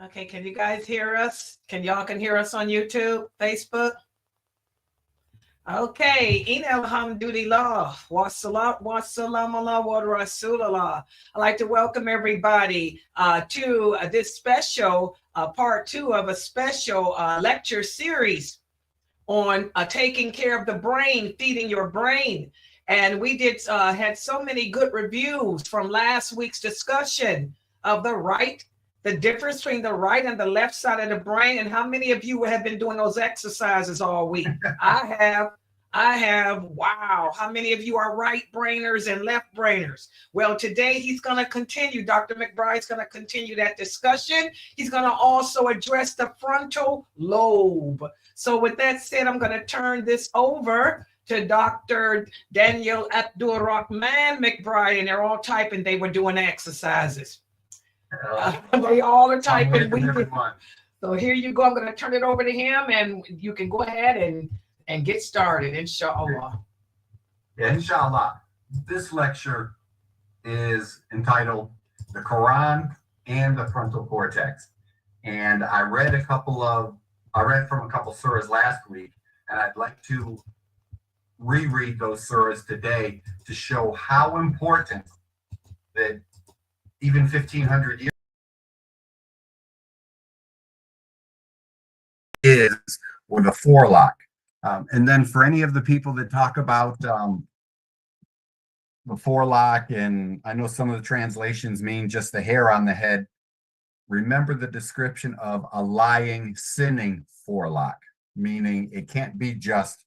Okay, can you guys hear us? Can hear us on YouTube, Facebook? Okay, in alhamdulillah, wassalam ala wa rasulallah. I'd like to welcome everybody to this special part two of a special lecture series on taking care of the brain, feeding your brain. And we had so many good reviews from last week's discussion of the difference between the right and the left side of the brain. And how many of you have been doing those exercises all week? I have. Wow. How many of you are right brainers and left brainers? Well, today he's going to continue. Dr. McBride's going to continue that discussion. He's going to also address the frontal lobe. So with that said, I'm going to turn this over to Dr. Daniel Abdul Rahman McBride, and they're all typing. They were doing exercises. They all are typing. So here you go. I'm going to turn it over to him, and you can go ahead and get started, inshallah. Yeah, inshallah. This lecture is entitled The Quran and the Frontal Cortex. And I read from a couple surahs last week, and I'd like to reread those surahs today to show how important that even 1,500 years is with a forelock. And then for any of the people that talk about the forelock, and I know some of the translations mean just the hair on the head, remember the description of a lying, sinning forelock, meaning it can't be just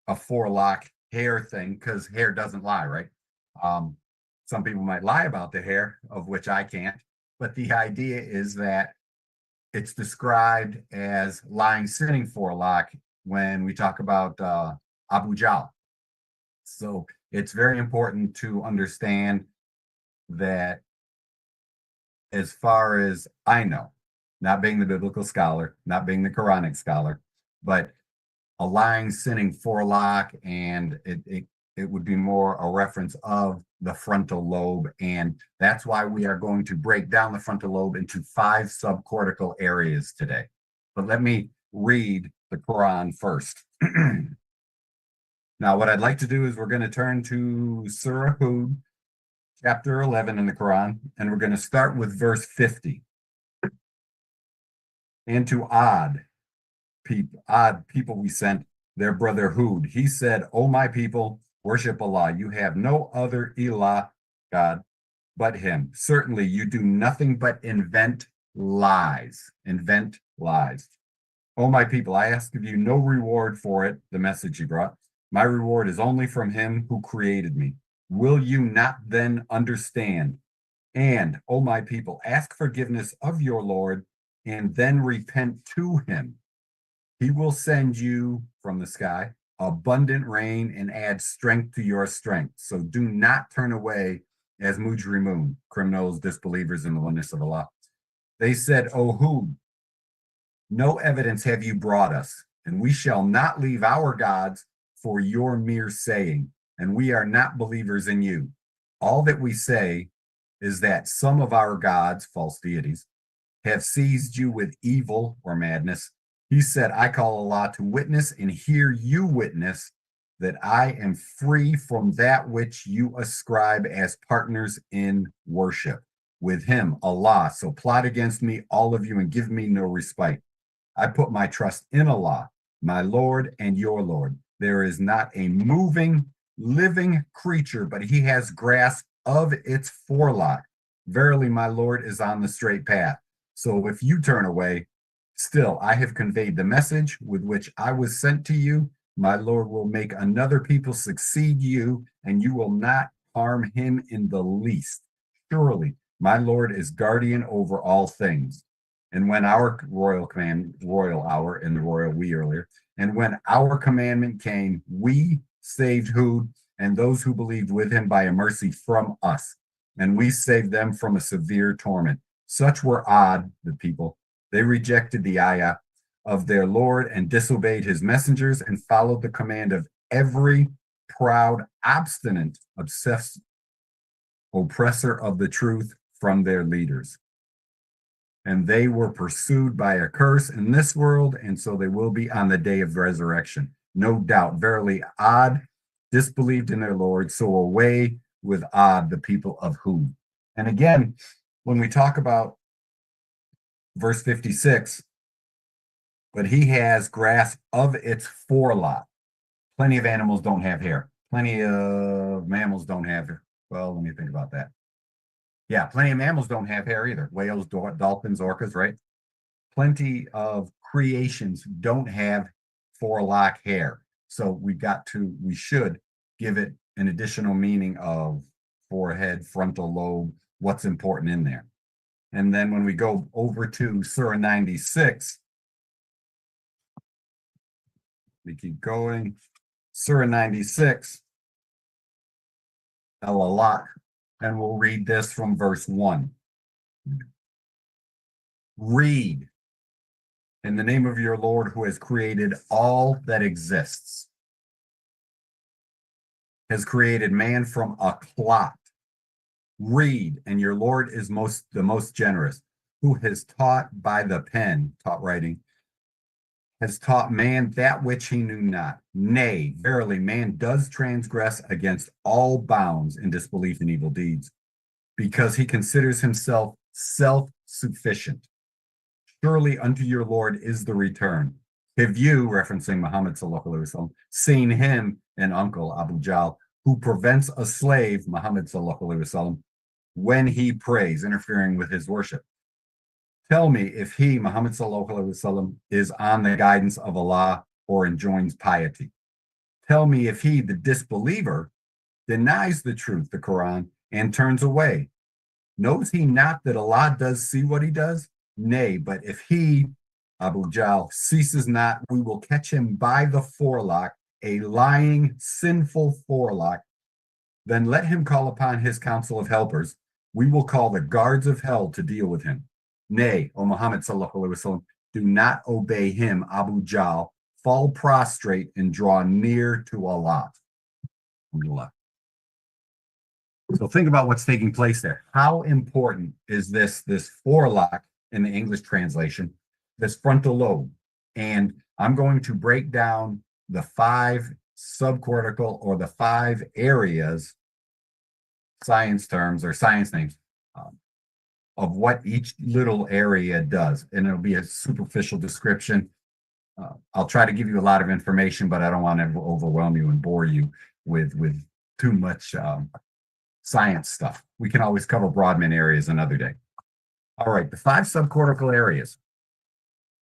a forelock hair thing, because hair doesn't lie, right? Some people might lie about the hair, of which I can't, but the idea is that it's described as lying, sinning forelock when we talk about Abu Jahl. So it's very important to understand that, as far as I know, not being the biblical scholar, not being the Quranic scholar, but a lying, sinning forelock, and it would be more a reference of the frontal lobe. And that's why we are going to break down the frontal lobe into 5 subcortical areas today. But let me read the Quran first. Now, what I'd like to do is we're going to turn to Surah Hud, chapter 11 in the Quran, and we're going to start with verse 50. And to odd people we sent their brother Hud. He said, "O my people, worship Allah. You have no other ilah, God, but him. Certainly you do nothing but invent lies. Invent lies. O my people, I ask of you no reward for it," the message he brought. "My reward is only from him who created me. Will you not then understand? And, O my people, ask forgiveness of your Lord and then repent to him. He will send you from the sky abundant rain and add strength to your strength. So do not turn away as mujrimun, criminals, disbelievers in the oneness of Allah. They said, O Hud, no evidence have you brought us, and we shall not leave our gods for your mere saying, and we are not believers in you. All that we say is that some of our gods, false deities, have seized you with evil or madness. He said, I call Allah to witness, and here you witness that I am free from that which you ascribe as partners in worship with him, Allah. So plot against me, all of you, and give me no respite. I put my trust in Allah, my Lord and your Lord. There is not a moving, living creature, but he has grasp of its forelock. Verily, my Lord is on the straight path. So if you turn away, still I have conveyed the message with which I was sent to you. My Lord will make another people succeed you, and you will not harm him in the least. Surely, my Lord is guardian over all things. And when our royal hour in the royal we earlier, and when our commandment came, we saved Hud and those who believed with him by a mercy from us, and we saved them from a severe torment. Such were odd, the people. They rejected the ayah of their Lord and disobeyed his messengers and followed the command of every proud, obstinate, obsessed oppressor of the truth from their leaders. and they were pursued by a curse in this world, and so they will be on the day of resurrection. No doubt, verily, Ad disbelieved in their Lord, so away with Ad, the people of Hud. And again, when we talk about verse 56, but he has grasp of its forelock. Plenty of animals don't have hair. Plenty of mammals don't have hair. Well, let me think about that. Yeah, plenty of mammals don't have hair either. Whales, dolphins, orcas, right? Plenty of creations don't have forelock hair. So we should give it an additional meaning of forehead, frontal lobe, what's important in there. And then when we go over to Surah 96, we keep going. Surah 96, El-Alaq, and we'll read this from verse 1. Read in the name of your Lord who has created all that exists, has created man from a clot. Read, and your Lord is the most generous, who has taught by the pen, taught writing, has taught man that which he knew not. Nay, verily, man does transgress against all bounds in disbelief and evil deeds, because he considers himself self-sufficient. Surely unto your Lord is the return. Have you, referencing Muhammad sallallahu alaihi wasallam, seen him, an uncle, Abu Jahl, who prevents a slave, Muhammad sallallahu alaihi wasallam, when he prays, interfering with his worship? Tell me if he, Muhammad sallallahu alaihi wasallam, is on the guidance of Allah or enjoins piety. Tell me if he, the disbeliever, denies the truth, the Quran, and turns away. Knows he not that Allah does see what he does? Nay, but if he, Abu Jahl, ceases not, we will catch him by the forelock, a lying, sinful forelock. Then let him call upon his council of helpers. We will call the guards of hell to deal with him. Nay, O Muhammad sallallahu alaihi wasallam, do not obey him, Abu Jahl. Fall prostrate and draw near to Allah. So think about what's taking place there. How important is this forelock in the English translation, this frontal lobe? And I'm going to break down the 5 subcortical or the 5 areas, science terms or science names, of what each little area does. And it'll be a superficial description. I'll try to give you a lot of information, but I don't want to overwhelm you and bore you with too much science stuff. We can always cover Broadman areas another day. All right, the 5 subcortical areas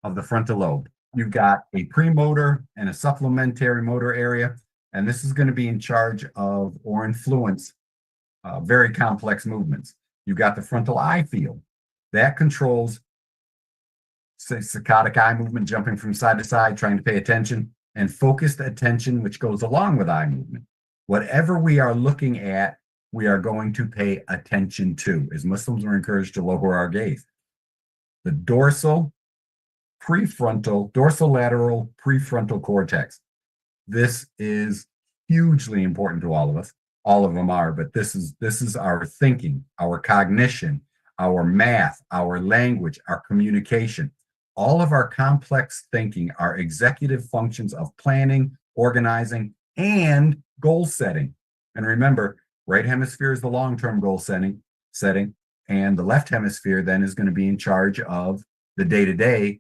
of the frontal lobe. You've got a premotor and a supplementary motor area, and this is going to be in charge of or influence very complex movements. You've got the frontal eye field. That controls saccadic eye movement, jumping from side to side, trying to pay attention, and focused attention, which goes along with eye movement. Whatever we are looking at, we are going to pay attention to. As Muslims, we're encouraged to lower our gaze. The dorsolateral prefrontal cortex. This is hugely important to all of us. All of them are, but this is our thinking, our cognition, our math, our language, our communication. All of our complex thinking are executive functions of planning, organizing, and goal setting. And remember, right hemisphere is the long-term goal setting, and the left hemisphere then is going to be in charge of the day-to-day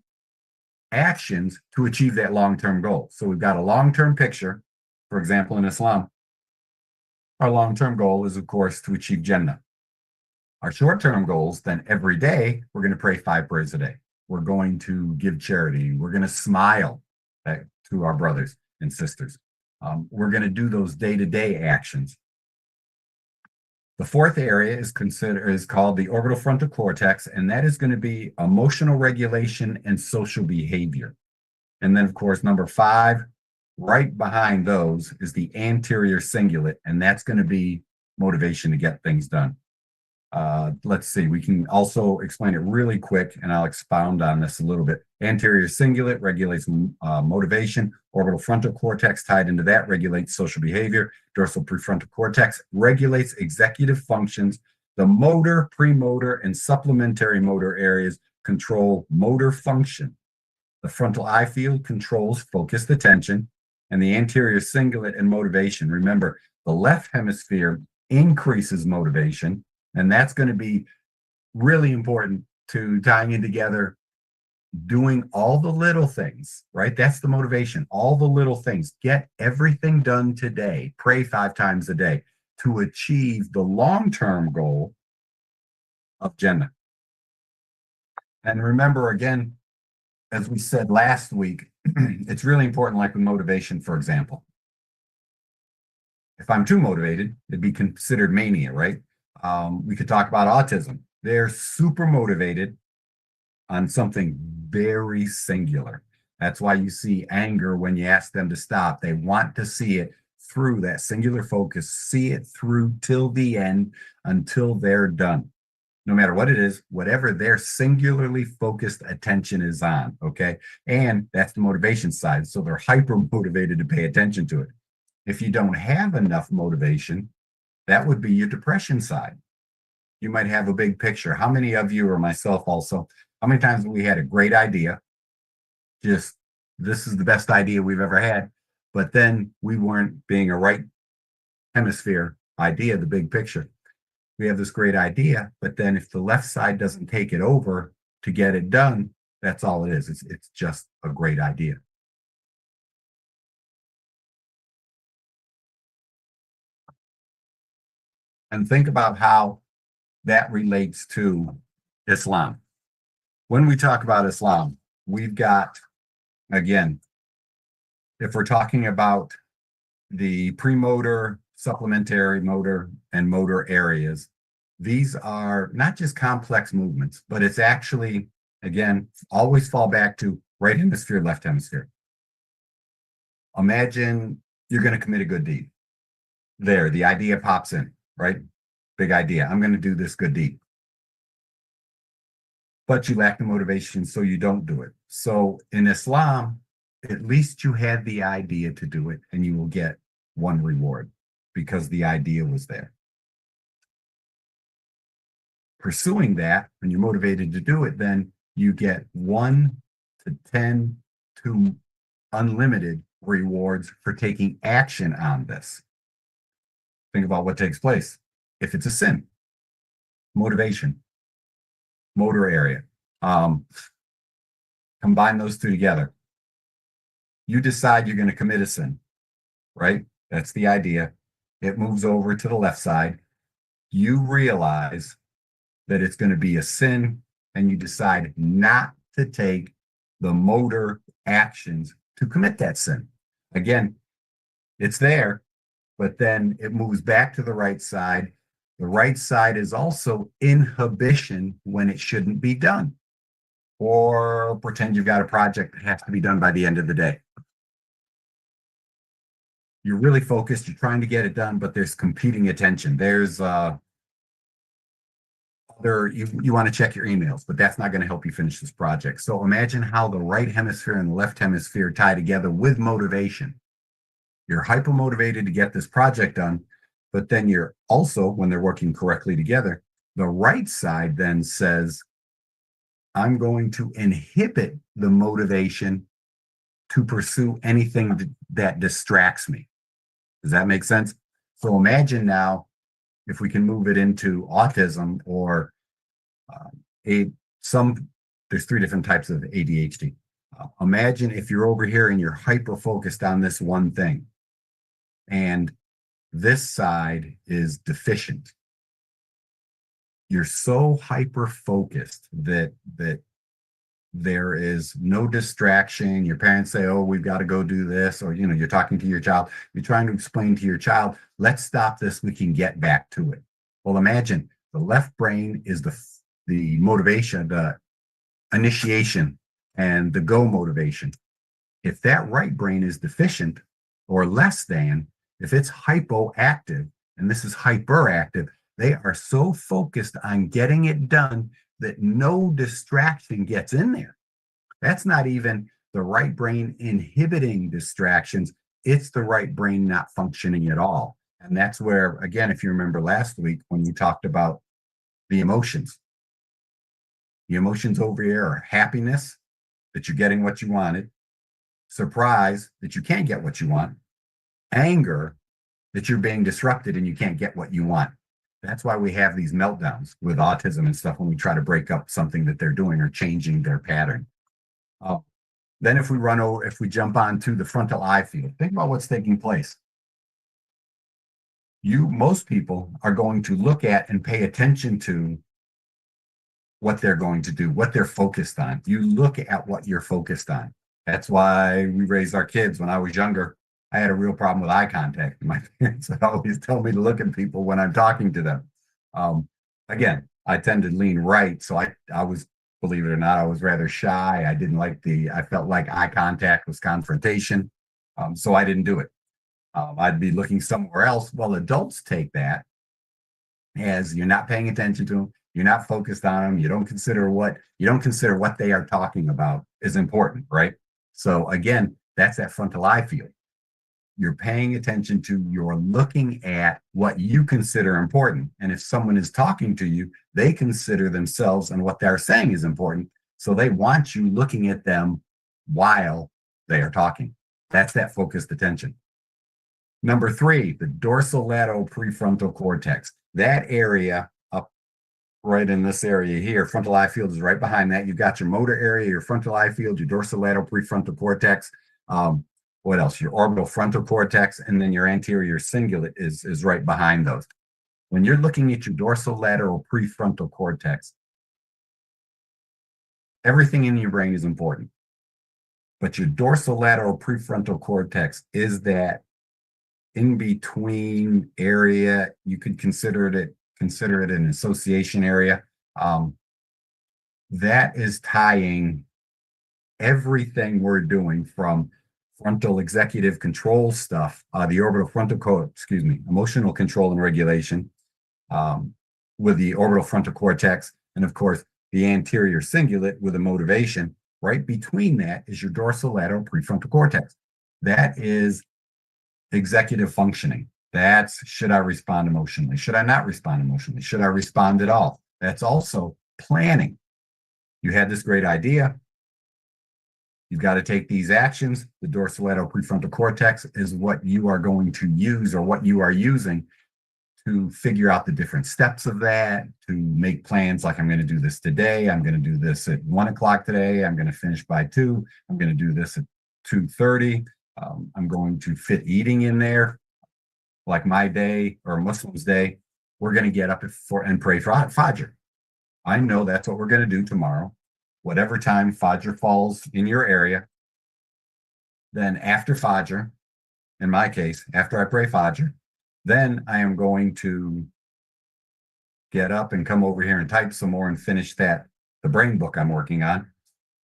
actions to achieve that long-term goal. So we've got a long-term picture. For example, in Islam, our long-term goal is, of course, to achieve Jannah. Our short-term goals, then every day, we're going to pray 5 prayers a day. We're going to give charity. We're going to smile to our brothers and sisters. We're going to do those day-to-day actions. The 4th area is called the orbital frontal cortex, and that is going to be emotional regulation and social behavior. And then, of course, number 5, right behind those is the anterior cingulate, and that's going to be motivation to get things done. Let's see, we can also explain it really quick, and I'll expound on this a little bit. Anterior cingulate regulates motivation. Orbital frontal cortex tied into that regulates social behavior. Dorsal prefrontal cortex regulates executive functions. The motor, premotor, and supplementary motor areas control motor function. The frontal eye field controls focused attention, and the anterior cingulate and motivation. Remember, the left hemisphere increases motivation, and that's going to be really important to tying in together, doing all the little things, right? That's the motivation. All the little things. Get everything done today. Pray 5 times a day to achieve the long-term goal of Jannah. And remember, again, as we said last week, it's really important, like with motivation, for example. If I'm too motivated, it'd be considered mania, right? We could talk about autism. They're super motivated on something very singular. That's why you see anger when you ask them to stop. They want to see it through, that singular focus, see it through till the end, until they're done. No matter what it is, whatever their singularly focused attention is on, okay? And that's the motivation side. So they're hyper motivated to pay attention to it. If you don't have enough motivation, that would be your depression side. You might have a big picture. How many of you, or myself also, how many times have we had a great idea? Just, this is the best idea we've ever had. But then we weren't being a right hemisphere idea, the big picture. We have this great idea, but then if the left side doesn't take it over to get it done, that's all it is. It's just a great idea. And think about how that relates to Islam. When we talk about Islam, we've got, again, if we're talking about the premotor, supplementary motor, and motor areas, these are not just complex movements, but it's actually, again, always fall back to right hemisphere, left hemisphere. Imagine you're going to commit a good deed. There, the idea pops in, right? Big idea. I'm going to do this good deed. But you lack the motivation, so you don't do it. So in Islam, at least you had the idea to do it, and you will get one reward because the idea was there. Pursuing that, when you're motivated to do it, then you get 1 to 10 to unlimited rewards for taking action on this. Think about what takes place. If it's a sin, motivation, motor area, combine those two together. You decide you're going to commit a sin, right? That's the idea. It moves over to the left side. You realize that it's going to be a sin, and you decide not to take the motor actions to commit that sin. Again, it's there, but then it moves back to the right side. The right side is also inhibition when it shouldn't be done. Or pretend you've got a project that has to be done by the end of the day. You're really focused, you're trying to get it done, but there's competing attention. There's you want to check your emails, but that's not going to help you finish this project. So imagine how the right hemisphere and the left hemisphere tie together with motivation. You're hyper motivated to get this project done, but then you're also, when they're working correctly together, the right side then says, I'm going to inhibit the motivation to pursue anything that distracts me. Does that make sense? So imagine now, if we can move it into autism or there's 3 different types of ADHD. Imagine if you're over here and you're hyper focused on this one thing, and this side is deficient. You're so hyper focused that there is no distraction. Your parents say, oh, we've got to go do this. Or, you're talking to your child. You're trying to explain to your child, let's stop this. We can get back to it. Well, imagine the left brain is the motivation, the initiation, and the go motivation. If that right brain is deficient or less than, if it's hypoactive, and this is hyperactive, they are so focused on getting it done that no distraction gets in there. That's not even the right brain inhibiting distractions. It's the right brain not functioning at all. And that's where, again, if you remember last week when we talked about the emotions, The emotions over here are happiness that you're getting what you wanted, surprise that you can't get what you want, anger that you're being disrupted and you can't get what you want. That's why we have these meltdowns with autism and stuff when we try to break up something that they're doing or changing their pattern. Then if we jump onto the frontal eye field, think about what's taking place. Most people are going to look at and pay attention to what they're going to do, what they're focused on. You look at what you're focused on. That's why we raised our kids. When I was younger, I had a real problem with eye contact. My parents would always tell me to look at people when I'm talking to them. Again, I tend to lean right. So I was, believe it or not, I was rather shy. I felt like eye contact was confrontation. So I didn't do it. I'd be looking somewhere else. Well, adults take that as you're not paying attention to them. You're not focused on them. You don't consider what they are talking about is important, right? So again, that's that frontal eye field. You're paying attention to, you're looking at what you consider important. And if someone is talking to you, they consider themselves and what they're saying is important. So they want you looking at them while they are talking. That's that focused attention. Number 3, the dorsolateral prefrontal cortex. That area up right in this area here, frontal eye field is right behind that. You've got your motor area, your frontal eye field, your dorsolateral prefrontal cortex. What else? Your orbital frontal cortex, and then your anterior cingulate is right behind those. When you're looking at your dorsolateral prefrontal cortex, everything in your brain is important. But your dorsolateral prefrontal cortex is that in-between area. You could consider it an association area. That is tying everything we're doing from frontal executive control stuff, the orbital frontal emotional control and regulation, with the orbital frontal cortex, and of course the anterior cingulate with the motivation. Right between that is your dorsolateral prefrontal cortex. That is executive functioning. That's, should I respond emotionally? Should I not respond emotionally? Should I respond at all? That's also planning. You had this great idea. You've got to take these actions. The dorsolateral prefrontal cortex is what you are going to use, or what you are using to figure out the different steps of that, to make plans like, I'm going to do this today. I'm going to do this at 1 o'clock today. I'm going to finish by 2. I'm going to do this at 2:30. I'm going to fit eating in there. Like my day, or Muslims' day, we're going to get up and pray for Fajr. I know that's what we're going to do tomorrow. Whatever time Fajr falls in your area, then after Fajr, in my case, after I pray Fajr, then I am going to get up and come over here and type some more and finish the brain book I'm working on.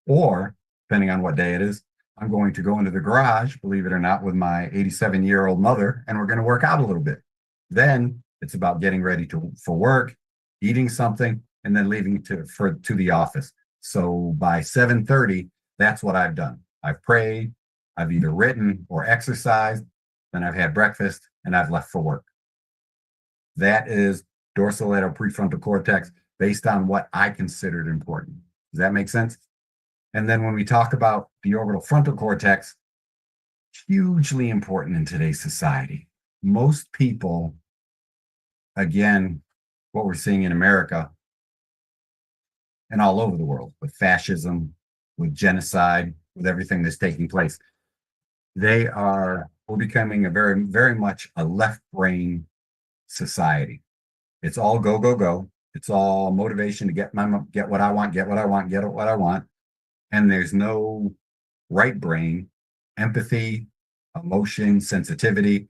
Or, depending on what day it is, I'm going to go into the garage, believe it or not, with my 87-year-old mother, and we're going to work out a little bit. Then it's about getting ready for work, eating something, and then leaving to the office. So by 7:30, that's what I've done. I've prayed, I've either written or exercised, then I've had breakfast, and I've left for work. That is dorsolateral prefrontal cortex based on what I considered important. Does that make sense? And then when we talk about the orbital frontal cortex, hugely important in today's society. Most people, again, what we're seeing in America and all over the world with fascism, with genocide, with everything that's taking place, we're becoming a very, very much a left brain society. It's all go, go, go. It's all motivation to get what I want, get what I want. And there's no right brain, empathy, emotion, sensitivity.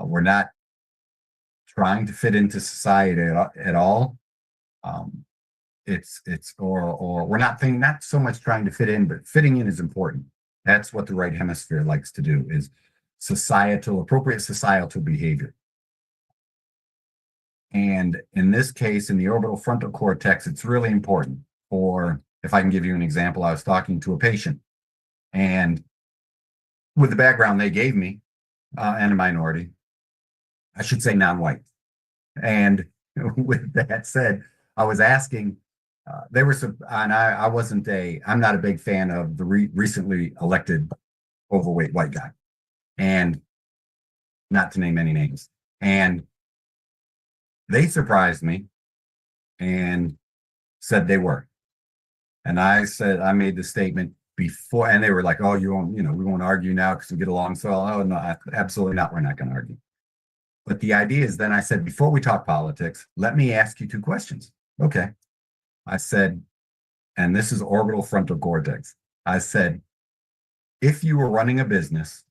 We're not trying to fit into society at all. We're not so much trying to fit in, but fitting in is important. That's what the right hemisphere likes to do, is appropriate societal behavior. And in this case, in the orbital frontal cortex, it's really important. If I can give you an example, I was talking to a patient, and with the background they gave me, and a minority, I should say non-white. And with that said, I was asking, They were, and I'm not a big fan of the recently elected overweight white guy, and not to name any names. And they surprised me and said they were. And I made the statement before, and they were like, oh, we won't argue now because we get along so well. Oh, no, absolutely not. We're not going to argue. But the idea is then I said, before we talk politics, let me ask you two questions. Okay. I said, and this is orbital frontal cortex. I said, if you were running a business,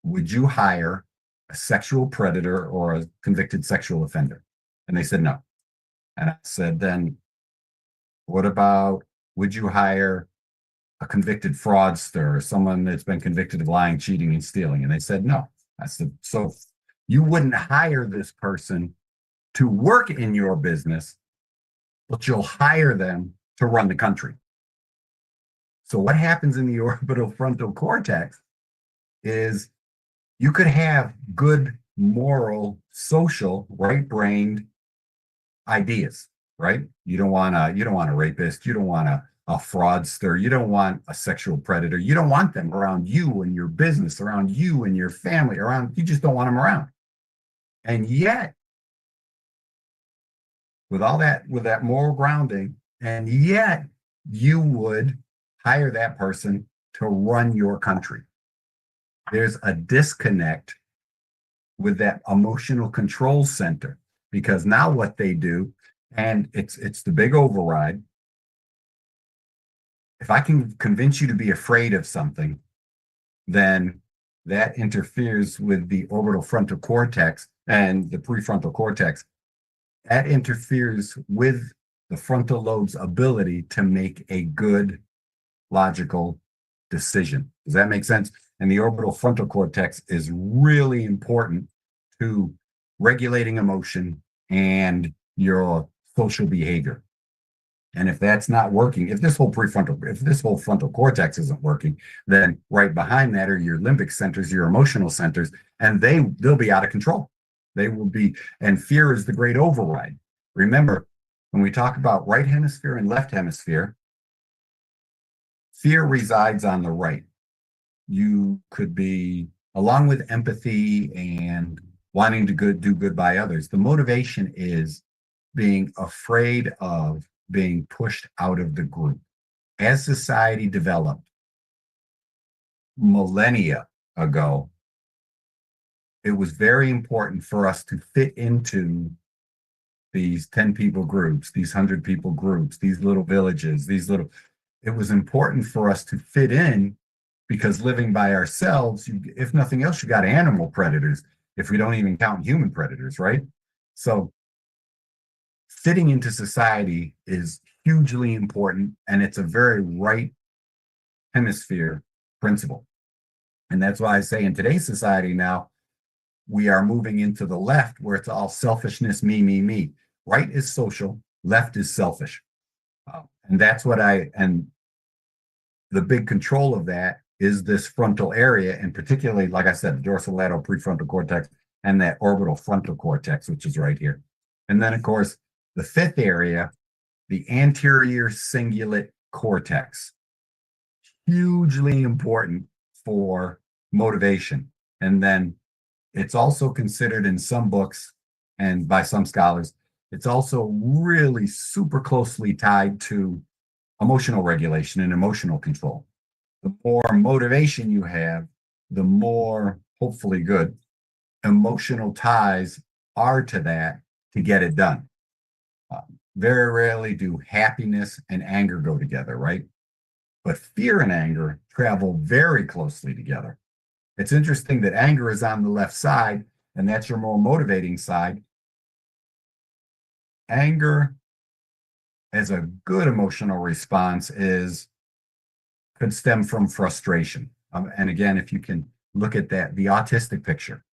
would you hire a sexual predator or a convicted sexual offender? And they said no. And I said, then what about, would you hire a convicted fraudster or someone that's been convicted of lying, cheating, and stealing? And they said no. I said, so you wouldn't hire this person to work in your business, but you'll hire them to run the country. So what happens in the orbital frontal cortex is you could have good, moral, social, right-brained ideas, right? You don't want a rapist, you don't want a fraudster, you don't want a sexual predator, you don't want them around you and your business, around you and your family, you just don't want them around. And yet, with that moral grounding, and yet you would hire that person to run your country. There's a disconnect with that emotional control center, because now what they do, and it's the big override. If I can convince you to be afraid of something, then that interferes with the orbital frontal cortex and the prefrontal cortex. That interferes with the frontal lobe's ability to make a good, logical decision. Does that make sense? And the orbital frontal cortex is really important to regulating emotion and your social behavior. And if that's not working, if this whole frontal cortex isn't working, then right behind that are your limbic centers, your emotional centers, and they'll be out of control. They will be, and fear is the great override. Remember, when we talk about right hemisphere and left hemisphere, fear resides on the right. You could be, along with empathy and wanting to do good by others, the motivation is being afraid of being pushed out of the group. As society developed millennia ago, it was very important for us to fit into these 10 people groups, these 100 people groups, these little villages, it was important for us to fit in, because living by ourselves, if nothing else, you got animal predators, if we don't even count human predators, right? So fitting into society is hugely important, and it's a very right hemisphere principle. And that's why I say in today's society now, we are moving into the left, where it's all selfishness, me, me, me. Right is social, left is selfish. And that's and the big control of that is this frontal area, and particularly, like I said, the dorsolateral prefrontal cortex and that orbital frontal cortex, which is right here. And then, of course, the fifth area, the anterior cingulate cortex, hugely important for motivation. And then it's also considered in some books and by some scholars, it's also really super closely tied to emotional regulation and emotional control. The more motivation you have, the more, hopefully good, emotional ties are to that to get it done. Very rarely do happiness and anger go together, right? But fear and anger travel very closely together. It's interesting that anger is on the left side, and that's your more motivating side. Anger, as a good emotional response, could stem from frustration. And again, if you can look at the autistic picture,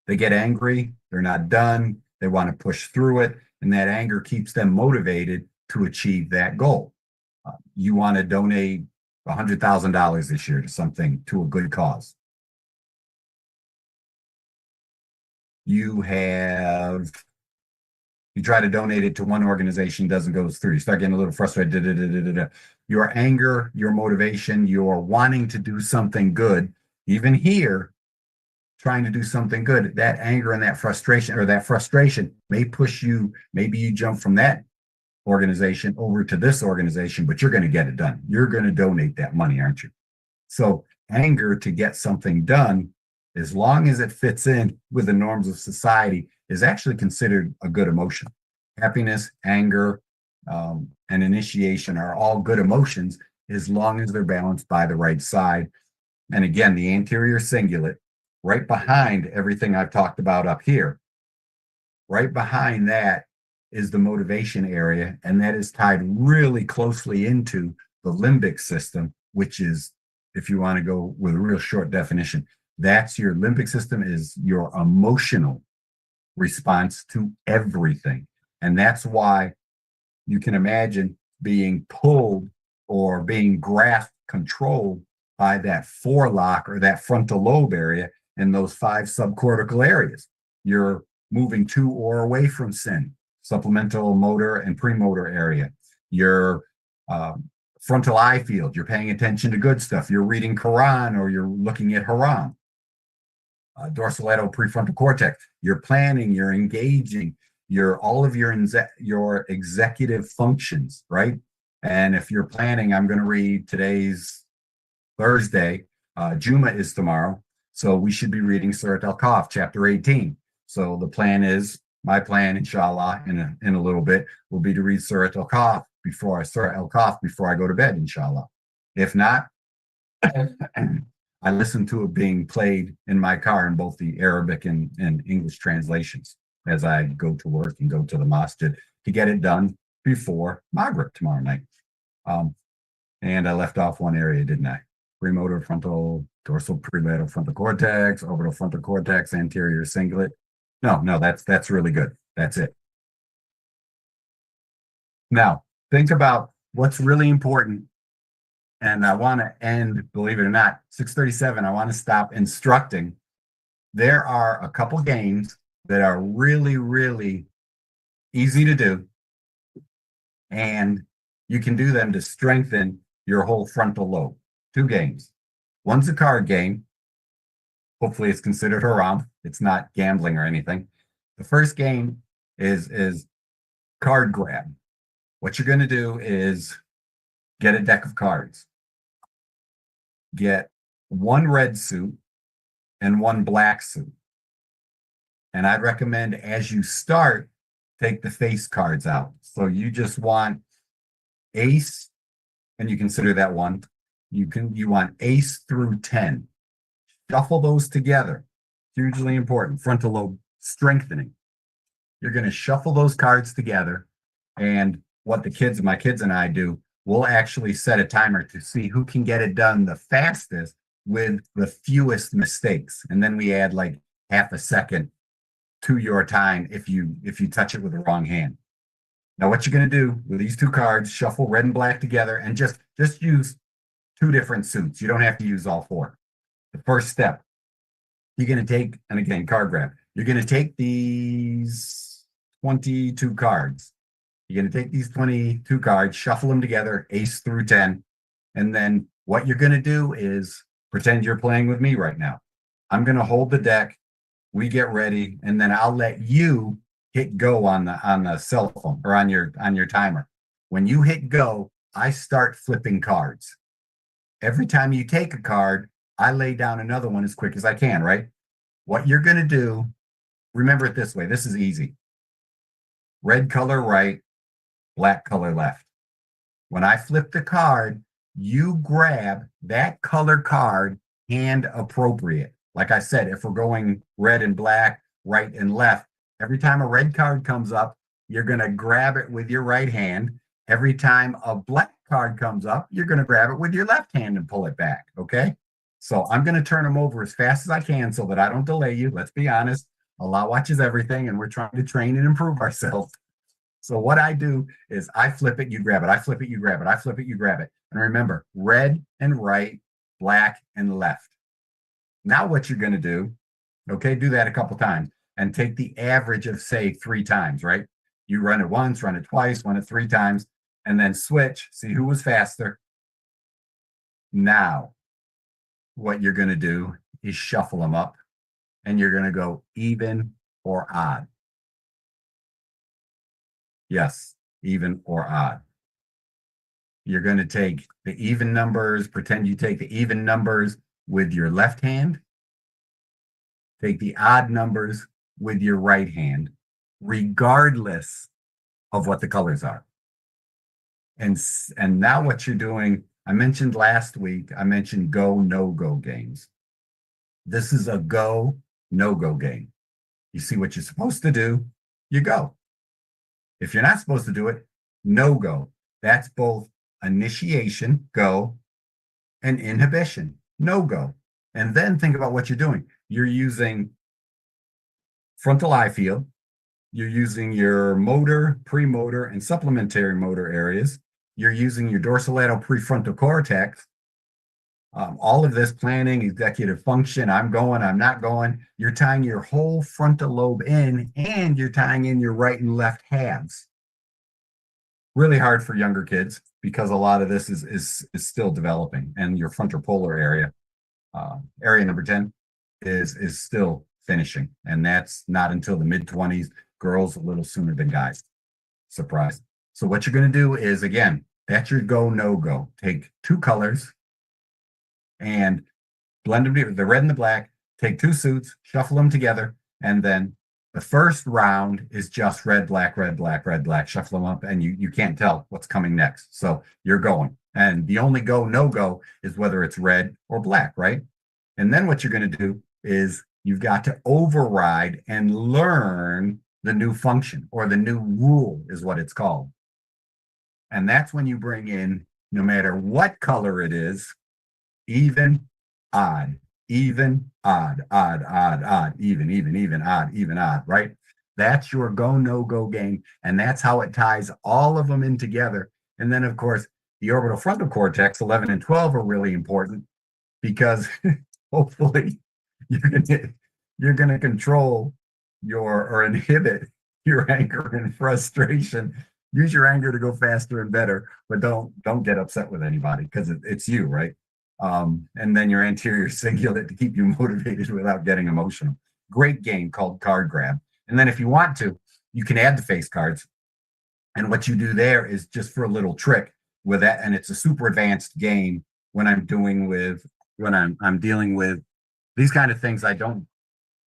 they get angry, they're not done, they want to push through it, and that anger keeps them motivated to achieve that goal. You want to donate $100,000 this year to a good cause. You have You try to donate it to one organization, doesn't go through. You start getting a little frustrated. Your anger, your motivation, your wanting to do something good, even here, trying to do something good, that anger and that frustration may push you. Maybe you jump from that organization over to this organization, but you're going to get it done. You're going to donate that money, aren't you? So anger to get something done, as long as it fits in with the norms of society, is actually considered a good emotion. Happiness, anger, and initiation are all good emotions as long as they're balanced by the right side. And again, the anterior cingulate, right behind everything I've talked about up here, right behind that is the motivation area, and that is tied really closely into the limbic system, which is, if you want to go with a real short definition, that's your limbic system is your emotional response to everything. And that's why you can imagine being pulled or being grasped, controlled by that forelock or that frontal lobe area and those 5 subcortical areas. You're moving to or away from sin, supplemental motor and premotor area. Your frontal eye field, you're paying attention to good stuff. You're reading Quran or you're looking at haram. Dorsolateral prefrontal cortex, you're planning, you're engaging, all of your executive functions, right? And if you're planning, I'm going to read today's Thursday, Juma is tomorrow, so we should be reading Surat Al-Kahf, chapter 18. So the plan is, my plan, inshallah, in a little bit, will be to read Surat Al-Kahf before I go to bed, inshallah. If not, I listen to it being played in my car in both the Arabic and English translations as I go to work and go to the masjid to get it done before Maghrib tomorrow night. And I left off one area, didn't I? Premotor frontal, dorsal prelateral frontal cortex, orbital frontal cortex, anterior cingulate. No, that's really good. That's it. Now, think about what's really important. And I want to end, believe it or not, 6:37, I want to stop instructing. There are a couple games that are really, really easy to do. And you can do them to strengthen your whole frontal lobe. 2 games. One's a card game. Hopefully it's considered haram. It's not gambling or anything. The first game is card grab. What you're going to do is get a deck of cards. Get 1 red suit and 1 black suit. And I'd recommend as you start, take the face cards out. So you just want ace, and you consider that 1. You want ace through 10. Shuffle those together. Hugely important. Frontal lobe strengthening. You're going to shuffle those cards together, and what my kids and I do, we'll actually set a timer to see who can get it done the fastest with the fewest mistakes. And then we add like half a second to your time if you touch it with the wrong hand. Now, what you're going to do with these 2 cards, shuffle red and black together and just use 2 different suits. You don't have to use all 4. The first step, you're going to take, and again, card grab, you're going to take these 22 cards. You're going to take these 22 cards, shuffle them together, ace through 10. And then what you're going to do is pretend you're playing with me right now. I'm going to hold the deck. We get ready, and then I'll let you hit go on the cell phone or on your timer. When you hit go, I start flipping cards. Every time you take a card, I lay down another one as quick as I can, right? What you're going to do, remember it this way. This is easy. Red color right, black color left. When I flip the card, you grab that color card hand appropriate. Like I said, if we're going red and black, right and left, every time a red card comes up, you're going to grab it with your right hand. Every time a black card comes up, you're going to grab it with your left hand and pull it back, okay? So I'm going to turn them over as fast as I can so that I don't delay you. Let's be honest. Allah watches everything, and we're trying to train and improve ourselves. So what I do is I flip it, you grab it. I flip it, you grab it. I flip it, you grab it. And remember, red and right, black and left. Now what you're going to do, okay, do that a couple times and take the average of, say, 3 times, right? You run it once, run it twice, run it 3 times, and then switch, see who was faster. Now, what you're going to do is shuffle them up, and you're going to go even or odd. Yes, even or odd. You're going to take the even numbers, pretend you take the even numbers with your left hand, take the odd numbers with your right hand, regardless of what the colors are. And now what you're doing, I mentioned last week, I mentioned go, no-go games. This is a go, no-go game. You see what you're supposed to do, you go. If you're not supposed to do it, no-go. That's both initiation, go, and inhibition, no-go. And then think about what you're doing. You're using frontal eye field. You're using your motor, premotor, and supplementary motor areas. You're using your dorsolateral prefrontal cortex. All of this planning, executive function, I'm going, I'm not going. You're tying your whole frontal lobe in, and you're tying in your right and left halves. Really hard for younger kids because a lot of this is still developing, and your frontal polar area, area number 10, is still finishing, and that's not until the mid-20s. Girls a little sooner than guys. Surprise. So what you're going to do is, again, that's your go, no go. Take 2 colors and blend them together, the red and the black. Take 2 suits, shuffle them together, and then the first round is just red, black, red, black, red, black. Shuffle them up, and you can't tell what's coming next. So you're going. And the only go, no go is whether it's red or black, right? And then what you're going to do is you've got to override and learn the new function, or the new rule is what it's called. And that's when you bring in, no matter what color it is, even, odd, even, odd, odd, odd, odd, even, odd, right? That's your go, no go game. And that's how it ties all of them in together. And then, of course, the orbital frontal cortex, 11 and 12, are really important because hopefully you're going to control or inhibit your anger and frustration. Use your anger to go faster and better, but don't get upset with anybody because it's you, right? And then your anterior cingulate to keep you motivated without getting emotional. Great game called Card Grab. And then if you want to, you can add the face cards. And what you do there is just for a little trick with that, and it's a super advanced game when I'm dealing with these kind of things.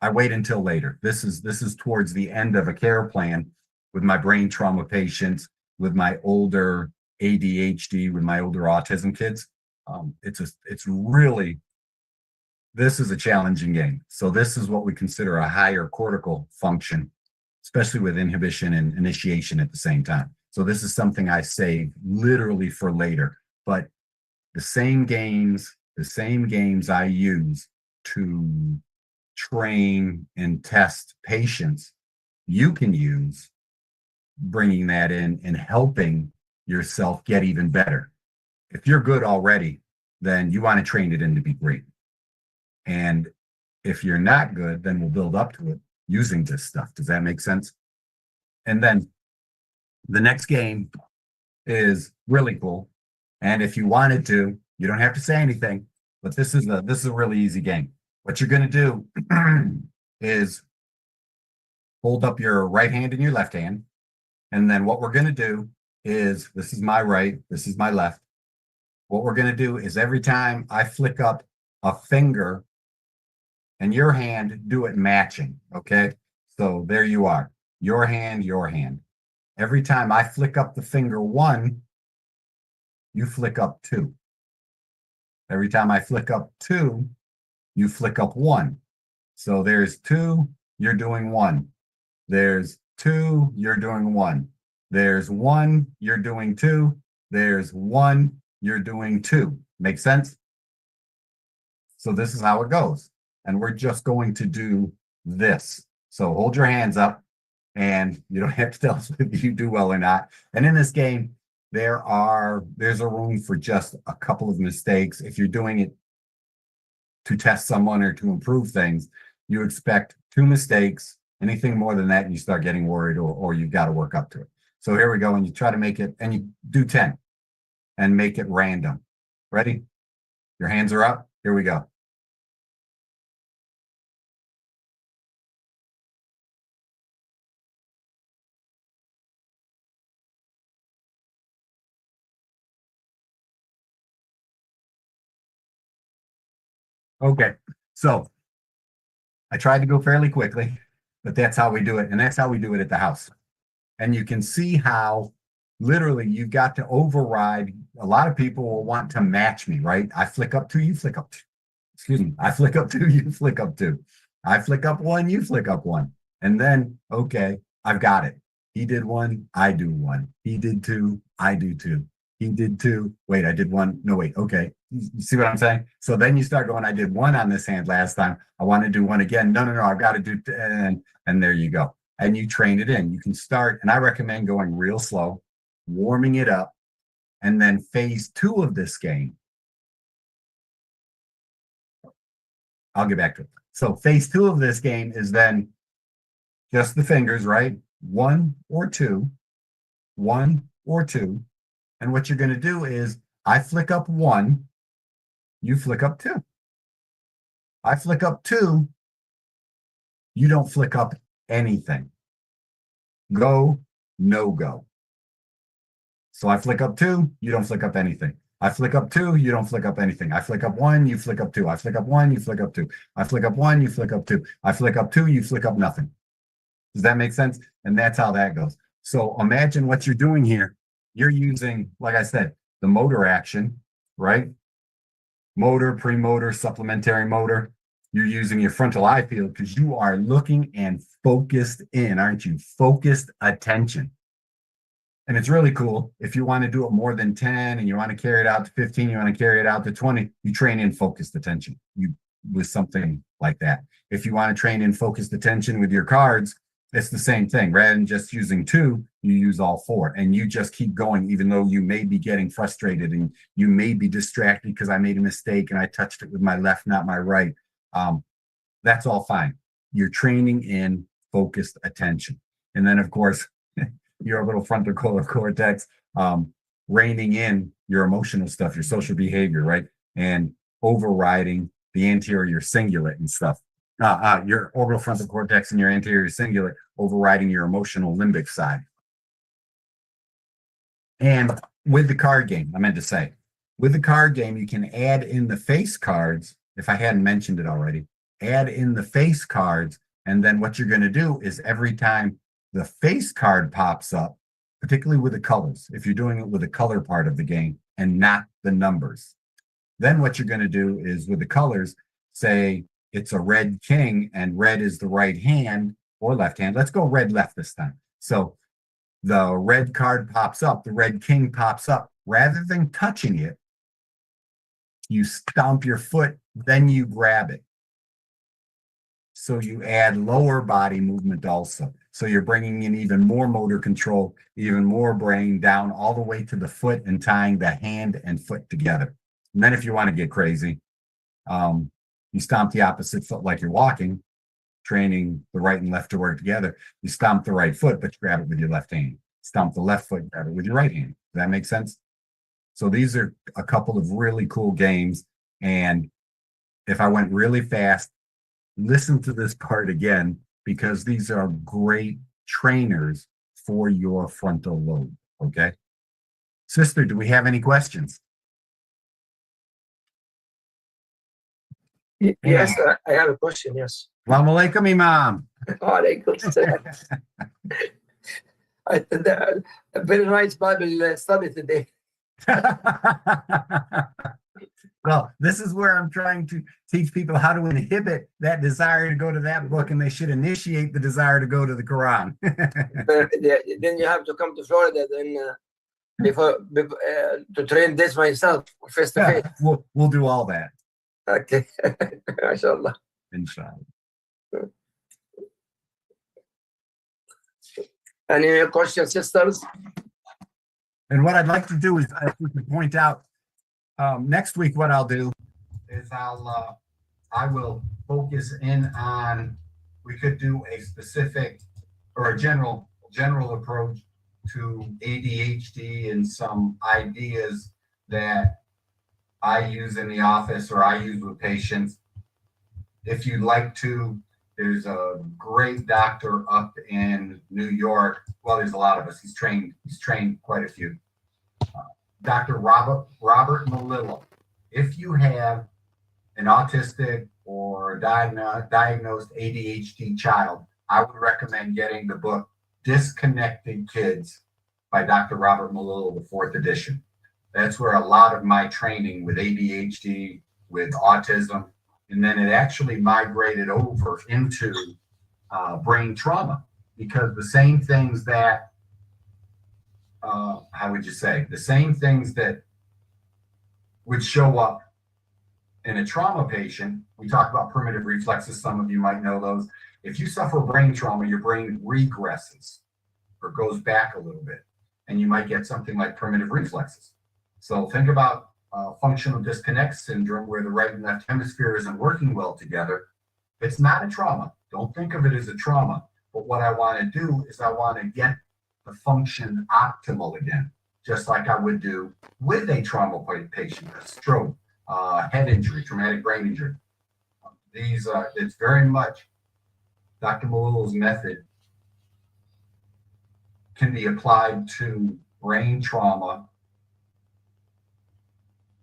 I wait until later. This is towards the end of a care plan with my brain trauma patients, with my older ADHD, with my older autism kids. This is a challenging game. So this is what we consider a higher cortical function, especially with inhibition and initiation at the same time. So this is something I save literally for later. But the same games I use to train and test patients, you can use bringing that in and helping yourself get even better. If you're good already, then you want to train it in to be great. And if you're not good, then we'll build up to it using this stuff. Does that make sense? And then the next game is really cool. And if you wanted to, you don't have to say anything, but this is a really easy game. What you're going to do is hold up your right hand and your left hand. And then what we're going to do is, this is my right, this is my left. What we're going to do is every time I flick up a finger and your hand, do it matching. Okay. So there you are. Your hand, your hand. Every time I flick up the finger 1, you flick up 2. Every time I flick up 2, you flick up 1. So there's 2, you're doing 1. There's 2, you're doing 1. There's 1, you're doing 2. There's 1, you're doing 2. Make sense? So this is how it goes. And we're just going to do this. So hold your hands up, and you don't have to tell us if you do well or not. And in this game, there's a room for just a couple of mistakes. If you're doing it to test someone or to improve things, you expect 2 mistakes Anything more than that, you start getting worried or you've got to work up to it. So here we go. And you try to make it, and you do 10 and make it random. Ready? Your hands are up. Here we go. Okay, so I tried to go fairly quickly, but that's how we do it. And that's how we do it at the house. And you can see how literally you got to override. A lot of people will want to match me, right? I flick up two, you flick up two. Excuse me. I flick up two, you flick up two. I flick up one, you flick up one. And then, okay, I've got it. He did one, I do one. He did two, I do two. He did two. Wait, I did one. No, wait. Okay. You see what I'm saying? So then you start going, I did one on this hand last time. I want to do one again. No, I've got to do 10. And there you go. And you train it in. You can start, and I recommend going real slow, warming it up. And then phase 2 of this game, I'll get back to it. So phase 2 of this game is then just the fingers, right? 1 or 2, 1 or 2. And what you're going to do is I flick up 1, you flick up 2. I flick up 2, you don't flick up anything. Go, no go. So I flick up 2, you don't flick up anything. I flick up 2, you don't flick up anything. I flick up 1, you flick up 2. I flick up 1, you flick up 2. I flick up 1, you flick up 2. I flick up 2, you flick up nothing. Does that make sense? And that's how that goes. So imagine what you're doing here. You're using, like I said, the motor action, right? Motor, premotor, supplementary motor. You're using your frontal eye field because you are looking and focused in, aren't you? Focused attention. And it's really cool. If you want to do it more than 10 and you want to carry it out to 15, you want to carry it out to 20, you train in focused attention with something like that. If you want to train in focused attention with your cards, it's the same thing. Rather than just using 2, you use all 4. And you just keep going, even though you may be getting frustrated and you may be distracted because I made a mistake and I touched it with my left, not my right. That's all fine. You're training in focused attention. And then, of course, your little frontal cortex, reining in your emotional stuff, your social behavior, right? And overriding the anterior cingulate and stuff. Your orbital frontal cortex and your anterior cingulate overriding your emotional limbic side. And with the card game, I meant to say, with the card game, you can add in the face cards. If I hadn't mentioned it already, add in the face cards. And then what you're going to do is every time the face card pops up, particularly with the colors, if you're doing it with the color part of the game and not the numbers, then what you're going to do is with the colors, say it's a red king and red is the right hand or left hand. Let's go red left this time. So the red card pops up, the red king pops up. Rather than touching it, you stomp your foot, then you grab it. So you add lower body movement also. So you're bringing in even more motor control, even more brain down all the way to the foot and tying the hand and foot together. And then if you want to get crazy, you stomp the opposite foot like you're walking, training the right and left to work together. You stomp the right foot, but you grab it with your left hand. Stomp the left foot, grab it with your right hand. Does that make sense? So these are a couple of really cool games. And if I went really fast, listen to this part again, because these are great trainers for your frontal lobe. Okay. Sister, do we have any questions? Yes, I have a question. Yes. Assalamu alaikum, Imam. Alaikum salam. A very nice Bible study today. Well, this is where I'm trying to teach people how to inhibit that desire to go to that book, and they should initiate the desire to go to the Quran. Then you have to come to Florida then before to train this myself face to face. We'll do all that. Okay. MashaAllah. Inshallah. Any questions, sisters? And what I'd like to do is to point out next week, what I'll do is I will focus in on we could do a specific or a general approach to ADHD and some ideas that I use in the office or I use with patients. If you'd like to, there's a great doctor up in New York. Well, there's a lot of us. He's trained quite a few. Dr. Robert Malillo. If you have an autistic or diagnosed ADHD child, I would recommend getting the book Disconnected Kids by Dr. Robert Malillo, the 4th edition. That's where a lot of my training with ADHD, with autism, and then it actually migrated over into brain trauma, because the same things that, how would you say, the same things that would show up in a trauma patient. We talk about primitive reflexes. Some of you might know those. If you suffer brain trauma, your brain regresses or goes back a little bit, and you might get something like primitive reflexes. So think about functional disconnect syndrome, where the right and left hemisphere isn't working well together. It's not a trauma. Don't think of it as a trauma. But what I want to do is I want to get the function optimal again, just like I would do with a trauma patient, a stroke, head injury, traumatic brain injury. It's very much Dr. Malillo's method can be applied to brain trauma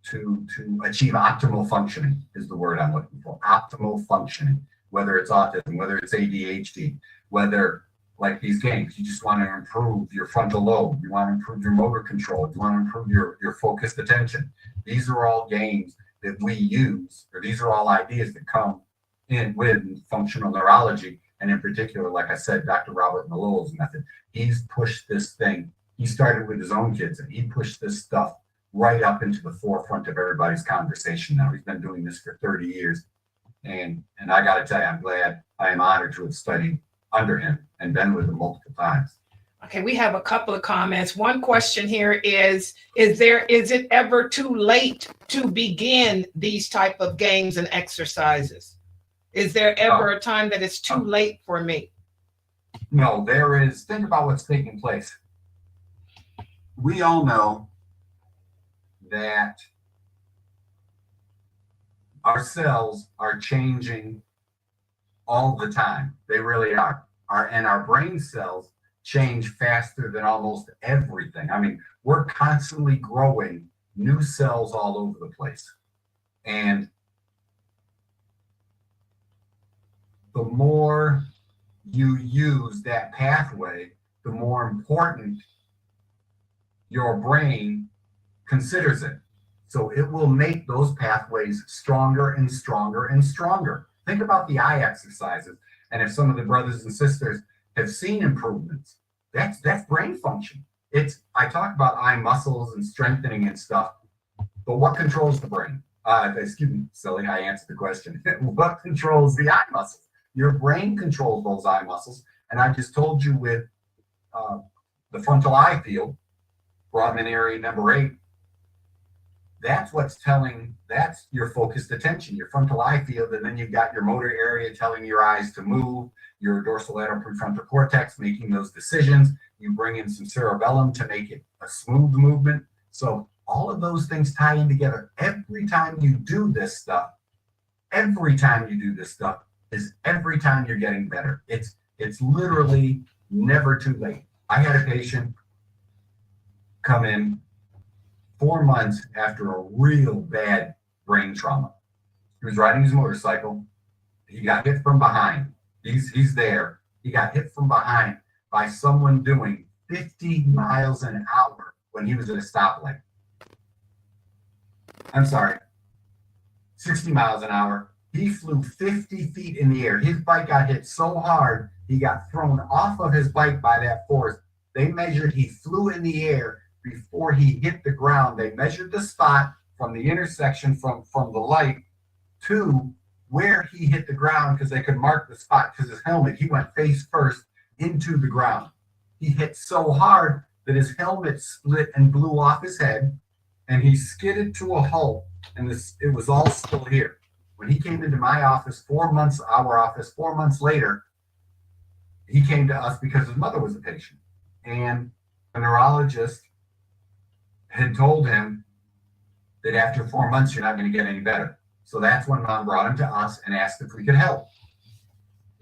to achieve optimal functioning is the word I'm looking for. Optimal functioning, whether it's autism, whether it's ADHD, whether, like these games, you just want to improve your frontal lobe, you want to improve your motor control, you want to improve your focused attention. These are all games that we use, or these are all ideas that come in with functional neurology. And in particular, like I said, Dr. Robert Malillo's method. He's pushed this thing. He started with his own kids, and he pushed this stuff right up into the forefront of everybody's conversation now. He's been doing this for 30 years. And I got to tell you, I'm glad, I am honored to have studied under him and been with him multiple times. Okay, we have a couple of comments. One question here is it ever too late to begin these type of games and exercises? Is there ever a time that it's too late for me? No, there is. Think about what's taking place. We all know that our cells are changing all the time. They really are. Our brain cells change faster than almost everything. I mean, we're constantly growing new cells all over the place. And the more you use that pathway, the more important your brain considers it. So it will make those pathways stronger and stronger and stronger. Think about the eye exercises. And if some of the brothers and sisters have seen improvements, that's brain function. I talk about eye muscles and strengthening and stuff, but what controls the brain? Excuse me, silly, I answered the question. What controls the eye muscles? Your brain controls those eye muscles. And I just told you with the frontal eye field, Brodmann area number 8, that's your focused attention, your frontal eye field. And then you've got your motor area telling your eyes to move, your dorsolateral prefrontal cortex making those decisions. You bring in some cerebellum to make it a smooth movement. So all of those things tie in together. Every time you do this stuff is every time you're getting better. It's literally never too late. I had a patient come in 4 months after a real bad brain trauma. He was riding his motorcycle. He got hit from behind. He's there. He got hit from behind by someone doing 50 miles an hour when he was at a stoplight. I'm sorry, 60 miles an hour. He flew 50 feet in the air. His bike got hit so hard, he got thrown off of his bike by that force. They measured he flew in the air before he hit the ground. They measured the spot from the intersection from the light to where he hit the ground, because they could mark the spot, because his helmet, he went face first into the ground. He hit so hard that his helmet split and blew off his head, and he skidded to a halt, and it was all still here. When he came into my office 4 months, our office 4 months later, he came to us because his mother was a patient. And the neurologist had told him that after 4 months, you're not going to get any better. So that's when Mom brought him to us and asked if we could help.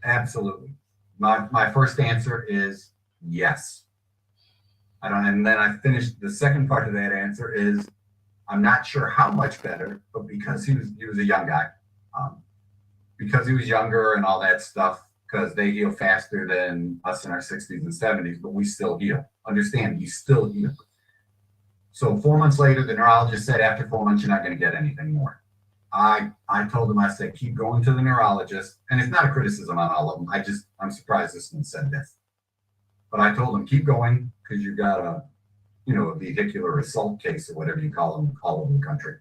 Absolutely. My first answer is yes. And then I finished the second part of that answer is I'm not sure how much better, but because he was a young guy, because he was younger and all that stuff, because they heal faster than us in our 60s and 70s, but we still heal. Understand, you still heal. So 4 months later, the neurologist said, after 4 months, you're not going to get anything more. I told him, I said, keep going to the neurologist. And it's not a criticism on all of them. I'm surprised this one said this. But I told him, keep going, because you've got a vehicular assault case or whatever you call them all over the country.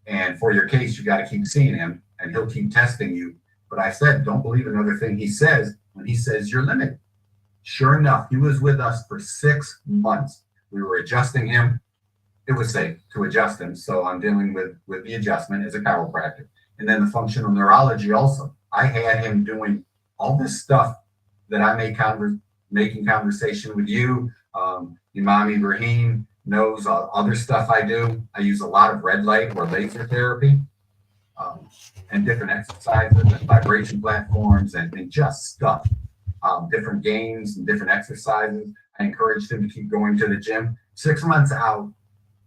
And for your case, you got to keep seeing him and he'll keep testing you. But I said, don't believe another thing he says when he says you're limited. Sure enough, he was with us for 6 months. We were adjusting him. It was safe to adjust him. So I'm dealing with the adjustment as a chiropractor. And then the functional neurology also. I had him doing all this stuff that I making conversation with you. Imam Ibrahim knows other stuff I do. I use a lot of red light or laser therapy and different exercises and vibration platforms and just stuff, different games and different exercises. I encouraged him to keep going to the gym. 6 months out,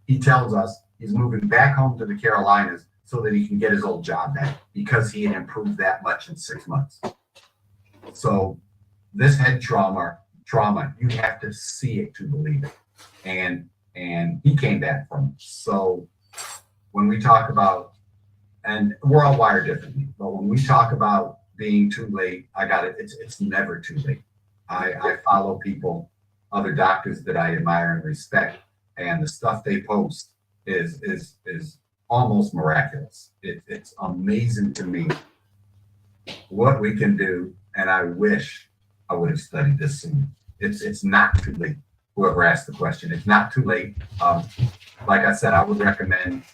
he tells us he's moving back home to the Carolinas so that he can get his old job back because he had improved that much in 6 months. So this head trauma, you have to see it to believe it. And he came back from it. So when we talk about, and we're all wired differently, but when we talk about being too late, I got it. It's never too late. I follow people, other doctors that I admire and respect, and the stuff they post is almost miraculous. It's amazing to me what we can do, and I wish I would have studied this sooner. It's not too late. Whoever asked the question, it's not too late. Like I said, I would recommend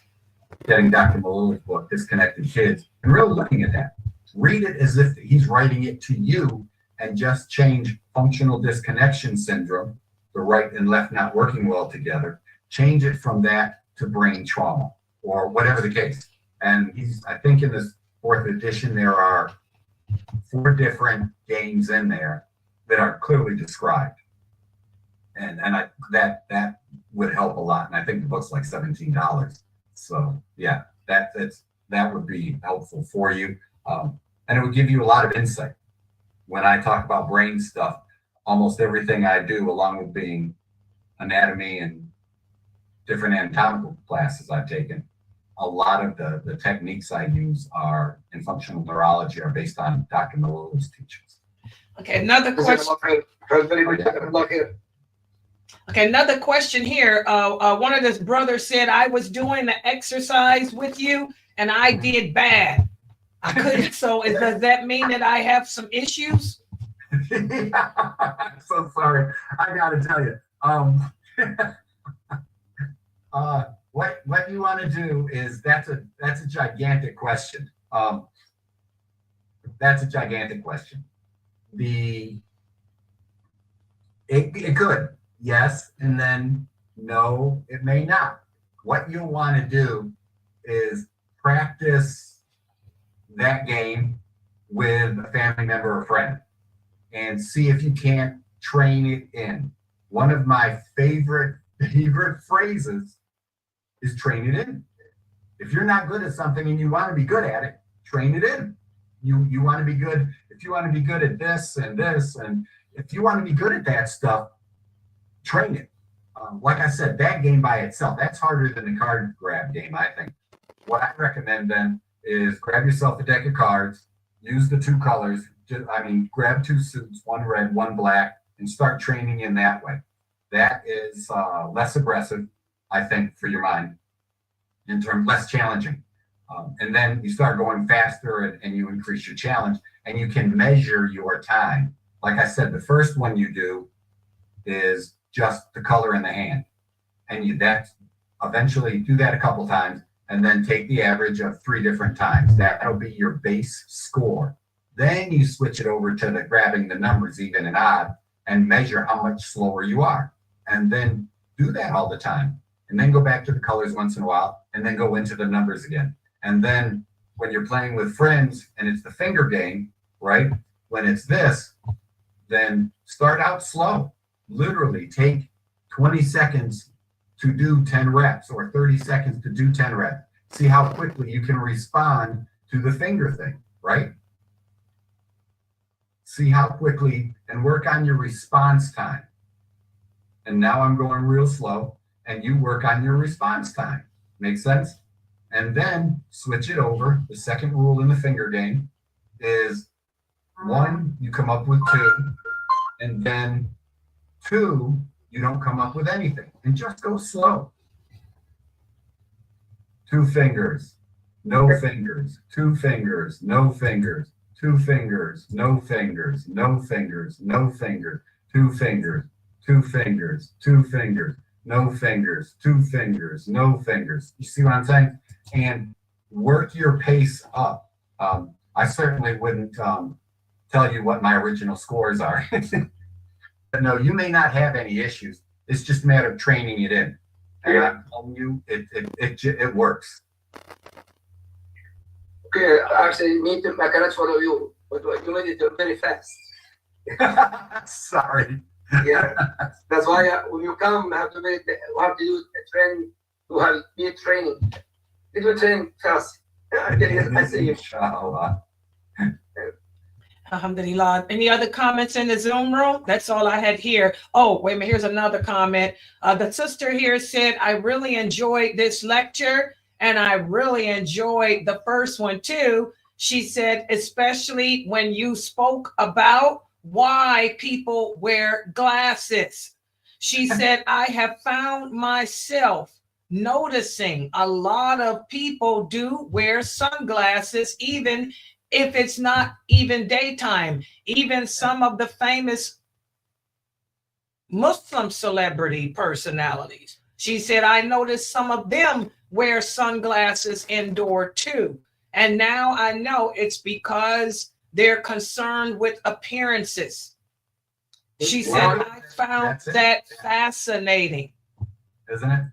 getting Dr. Malula's book, Disconnected Kids, and really looking at that. Read it as if he's writing it to you, and just change functional disconnection syndrome, the right and left not working well together, change it from that to brain trauma or whatever the case. And I think in this 4th edition, there are 4 different games in there that are clearly described. And that would help a lot. And I think the book's like $17. So yeah, that would be helpful for you. And it would give you a lot of insight. When I talk about brain stuff, almost everything I do, along with being anatomy and different anatomical classes I've taken, a lot of the techniques I use are in functional neurology are based on Dr. Malula's teachings. Okay, another question. Okay, another question here. One of the brothers said, I was doing the exercise with you and I did bad. I couldn't. So does that mean that I have some issues? I'm so sorry. I got to tell you. What you want to do is that's a gigantic question. That's a gigantic question. It could, yes, and then no, it may not. What you'll want to do is practice that game with a family member or friend and see if you can't train it in. One of my favorite phrases is train it in. If you're not good at something and you want to be good at it, train it in. You want to be good. If you want to be good at this, and if you want to be good at that stuff, train it. Like I said, that game by itself, that's harder than the card grab game, I think. What I recommend then is grab yourself a deck of cards, use the 2 colors. Grab 2 suits, 1 red, 1 black, and start training in that way. That is less aggressive, I think, for your mind, in terms less challenging. And then you start going faster and you increase your challenge, and you can measure your time. Like I said, the first one you do is just the color in the hand. And eventually do that a couple times, and then take the average of 3 different times. That'll be your base score Then you switch it over to the grabbing the numbers, even and odd, and measure how much slower you are. And then do that all the time. And then go back to the colors once in a while, and then go into the numbers again. And then when you're playing with friends and it's the finger game, right? When it's this, then start out slow. Literally take 20 seconds to do 10 reps or 30 seconds to do 10 reps. See how quickly you can respond to the finger thing, right? See how quickly, and work on your response time. And now I'm going real slow, and you work on your response time. Make sense? And then switch it over. The second rule in the finger game is 1, you come up with 2, and then 2, you don't come up with anything, and just go slow. 2 fingers, no fingers, 2 fingers, no fingers, 2 fingers, no fingers, no fingers, no fingers, 2 fingers, 2 fingers, 2 fingers, no fingers, 2 fingers, no fingers. You see what I'm saying? And work your pace up. I certainly wouldn't tell you what my original scores are. But no, you may not have any issues. It's just a matter of training it in. And I'm telling you, it works. Okay, actually, I cannot follow you, but you made it very fast. Sorry. Yeah, that's why when you come, have to do a training, to have be training. It will train fast. I see you. Inshallah. Alhamdulillah. Any other comments in the Zoom room? That's all I had here. Oh, wait a minute. Here's another comment. The sister here said, I really enjoyed this lecture, and I really enjoyed the first one too. She said, especially when you spoke about why people wear glasses. She said, I have found myself noticing a lot of people do wear sunglasses, even if it's not even daytime. Even some of the famous Muslim celebrity personalities. She said, I noticed some of them wear sunglasses indoor too. And now I know it's because they're concerned with appearances. She said, I found that fascinating. Isn't it?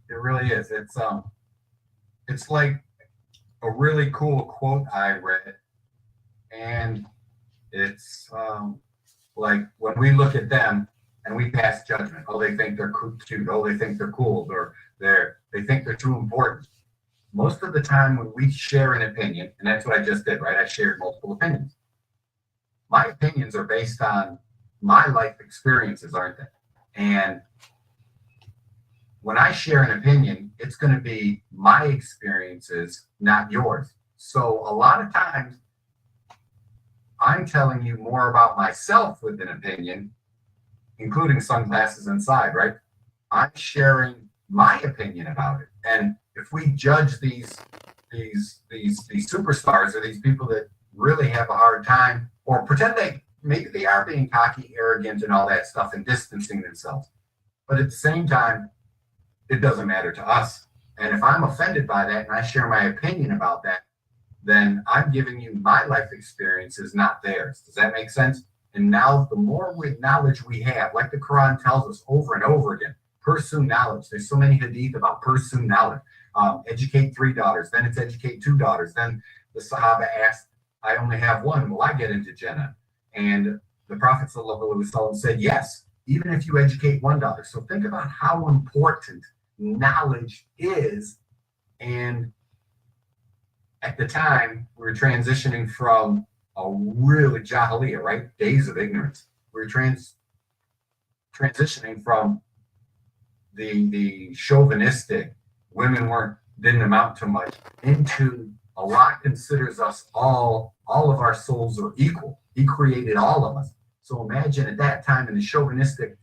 It really is. It's like a really cool quote I read, and it's like when we look at them and we pass judgment. Oh, they think they're cute. Oh, they think they're cool, or they think they're too important. Most of the time when we share an opinion, and that's what I just did, right? I shared multiple opinions. My opinions are based on my life experiences, aren't they? And when I share an opinion, it's going to be my experiences, not yours. So a lot of times I'm telling you more about myself with an opinion, including sunglasses inside, right? I'm sharing my opinion about it. And if we judge these superstars or these people that really have a hard time, or pretend maybe they are being cocky, arrogant, and all that stuff, and distancing themselves, but at the same time, it doesn't matter to us. And if I'm offended by that and I share my opinion about that, then I'm giving you my life experiences, not theirs. Does that make sense? And now the more knowledge we have, like the Quran tells us over and over again, pursue knowledge. There's so many hadith about pursue knowledge. Educate 3 daughters, then it's educate 2 daughters. Then the Sahaba asked, I only have one, will I get into Jannah? And the Prophet ﷺ said, yes, even if you educate 1 daughter. So think about how important knowledge is. And at the time, we were transitioning from a really jahiliyyah, right? Days of ignorance. We were transitioning from the chauvinistic, women didn't amount to much, into Allah considers us all of our souls are equal. He created all of us. So imagine at that time, in the chauvinistic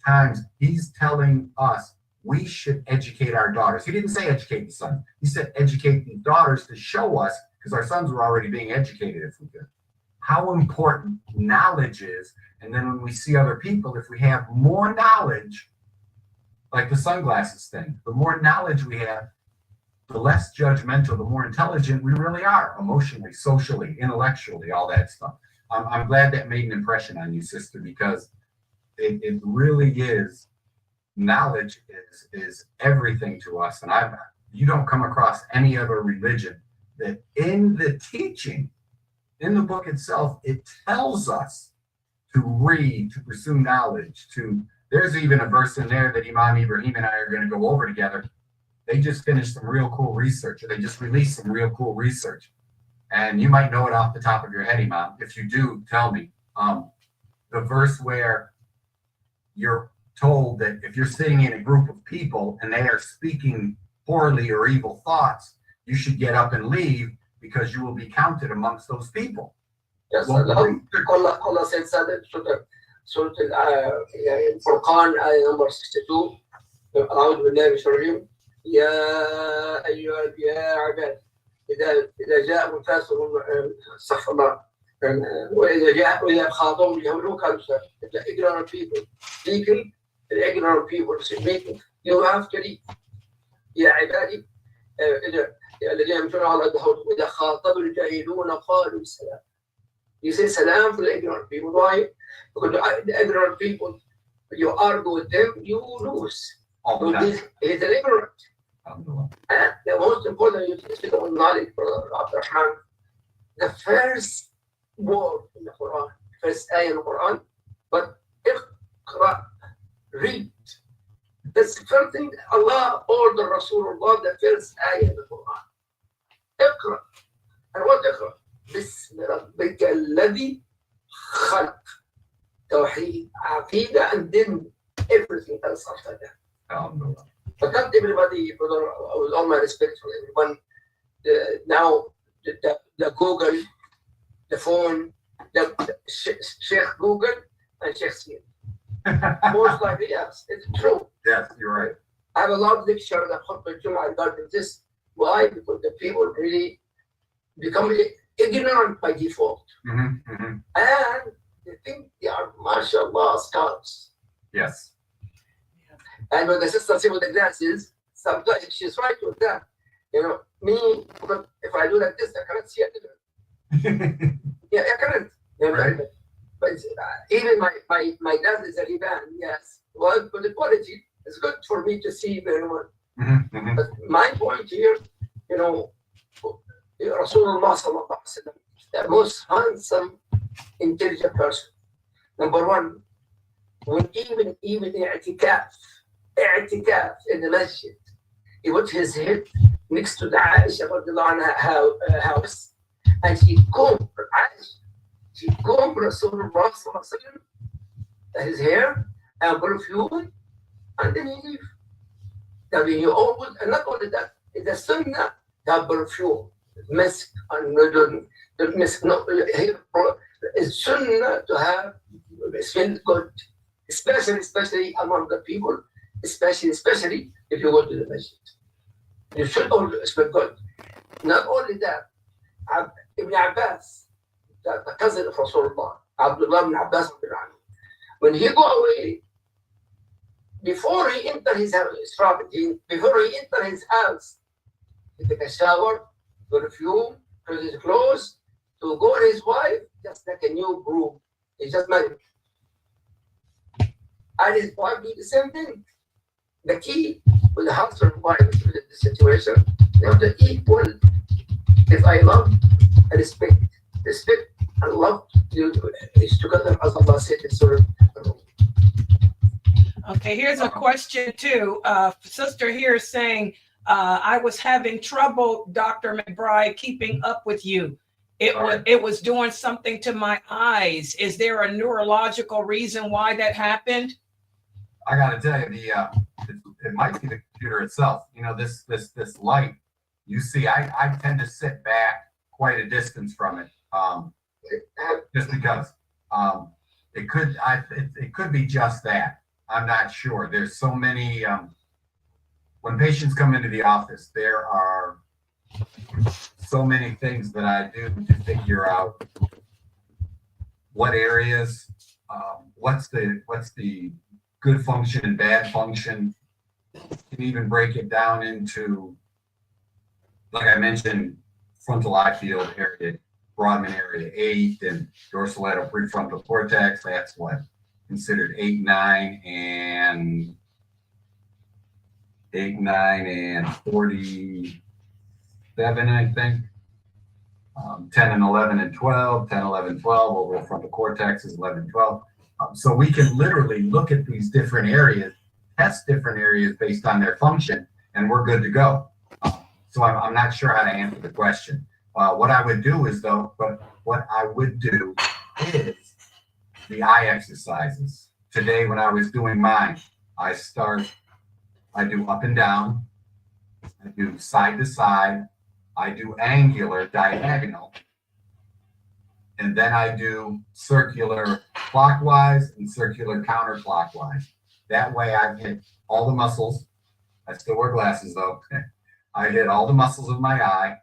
times, he's telling us we should educate our daughters. He didn't say educate the son. He said educate the daughters to show us, because our sons were already being educated if we could, how important knowledge is. And then when we see other people, if we have more knowledge, like the sunglasses thing, the more knowledge we have, the less judgmental, the more intelligent we really are, emotionally, socially, intellectually, all that stuff. I'm glad that made an impression on you, sister, because it really is. Knowledge is everything to us, and you don't come across any other religion that in the teaching, in the book itself, it tells us to read, to pursue knowledge. There's even a verse in there that Imam Ibrahim and I are going to go over together. They just finished some real cool research, or they just released some real cool research. And you might know it off the top of your head, Imam. If you do, tell me. The verse where you're told that if you're sitting in a group of people and they are speaking poorly or evil thoughts, you should get up and leave because you will be counted amongst those people. Yes, Allah said that Surah Al-Furqan, ayah number 62. أعوذ بالله من الشيطان الرجيم. يا عباد إذا جاء الفاسق استغفر الله وإذا خاطبهم اليهود كانوا the ignorant people legal the ignorant people making you have to leave يا عبادي الذين يمشون على الأرض إذا خاطبوا الجاهلون قالوا سلام. You say salam to the ignorant people. Why? Because the ignorant people, you argue with them, you lose. So he's an ignorant. And the most important, you speak of knowledge, Brother Abdurrahman. The first word in the Quran, first ayah in the Quran, but iqra, read. That's the first thing Allah ordered Rasulullah, the first ayah in the Quran. Iqra. And what iqra? بسم ربك الذي خلق. Tawheed, Aqidah, and then everything else after that. But not everybody, brother, with all my respect for everyone, now the Google, the phone, the Sheikh Google and Sheikh Smith. Most likely, yes, it's true. Yes, you're right. I have a lot of lectures that Khutbah Jum'ah regarding this. Why? Because the people really become ignorant by default. And they think they are, mashallah, scholars. Yes. And when the sister says with the glasses, sometimes she's right with that. You know, me, if I do like this, I cannot see it. Yeah, I cannot. You know, right. But even my glasses are even, yes. Well, but the quality is good for me to see very well. But my point here, you know, Rasulullah sallallahu alaihi wasallam, the most handsome, intelligent person. Number one, when even i'tikaf in the masjid, he put his head next to the Aisha house, and she combed Rasulullah sallallahu alaihi wasallam, his hair and perfume, and then he leave. I mean, you always, and not only that, it's a sunnah to have perfume. Misk and don't misk. No, it's sunnah to have smell good, especially among the people, especially if you go to the masjid. You should always smell good. Not only that, Ibn Abbas, the cousin of Rasulullah, Abdullah ibn Abbas, when he go away, before he enter his house, he take a shower, perfume, put his clothes, to go to his wife, just like a new groom. He just married. And his wife do the same thing. The key with the husband and wife in this situation, they have to eat well. If I love and respect and love you is together, as Allah said in Surah Al-Rum. Okay, here's a question too. Sister here is saying, I was having trouble, Dr. McBride, keeping up with you. It was doing something to my eyes. Is there a neurological reason why that happened? I got to tell you, it might be the computer itself. You know, this light. You see, I tend to sit back quite a distance from it, just because it could be just that. I'm not sure. There's so many. When patients come into the office, there are so many things that I do to figure out what areas, what's the good function and bad function. Can even break it down into like I mentioned, frontal eye field area, Brodmann area 8, and dorsolateral prefrontal cortex. That's what considered 8, 9, and 47, I think. 10 and 11 and 12, 10, 11, 12, overall frontal cortex is 11, 12. So we can literally look at these different areas, test different areas based on their function, and we're good to go. So I'm not sure how to answer the question. What I would do is the eye exercises. Today, when I was doing mine, I do up and down, I do side to side, I do angular, diagonal, and then I do circular clockwise and circular counterclockwise. That way I hit all the muscles. I still wear glasses though. I hit all the muscles of my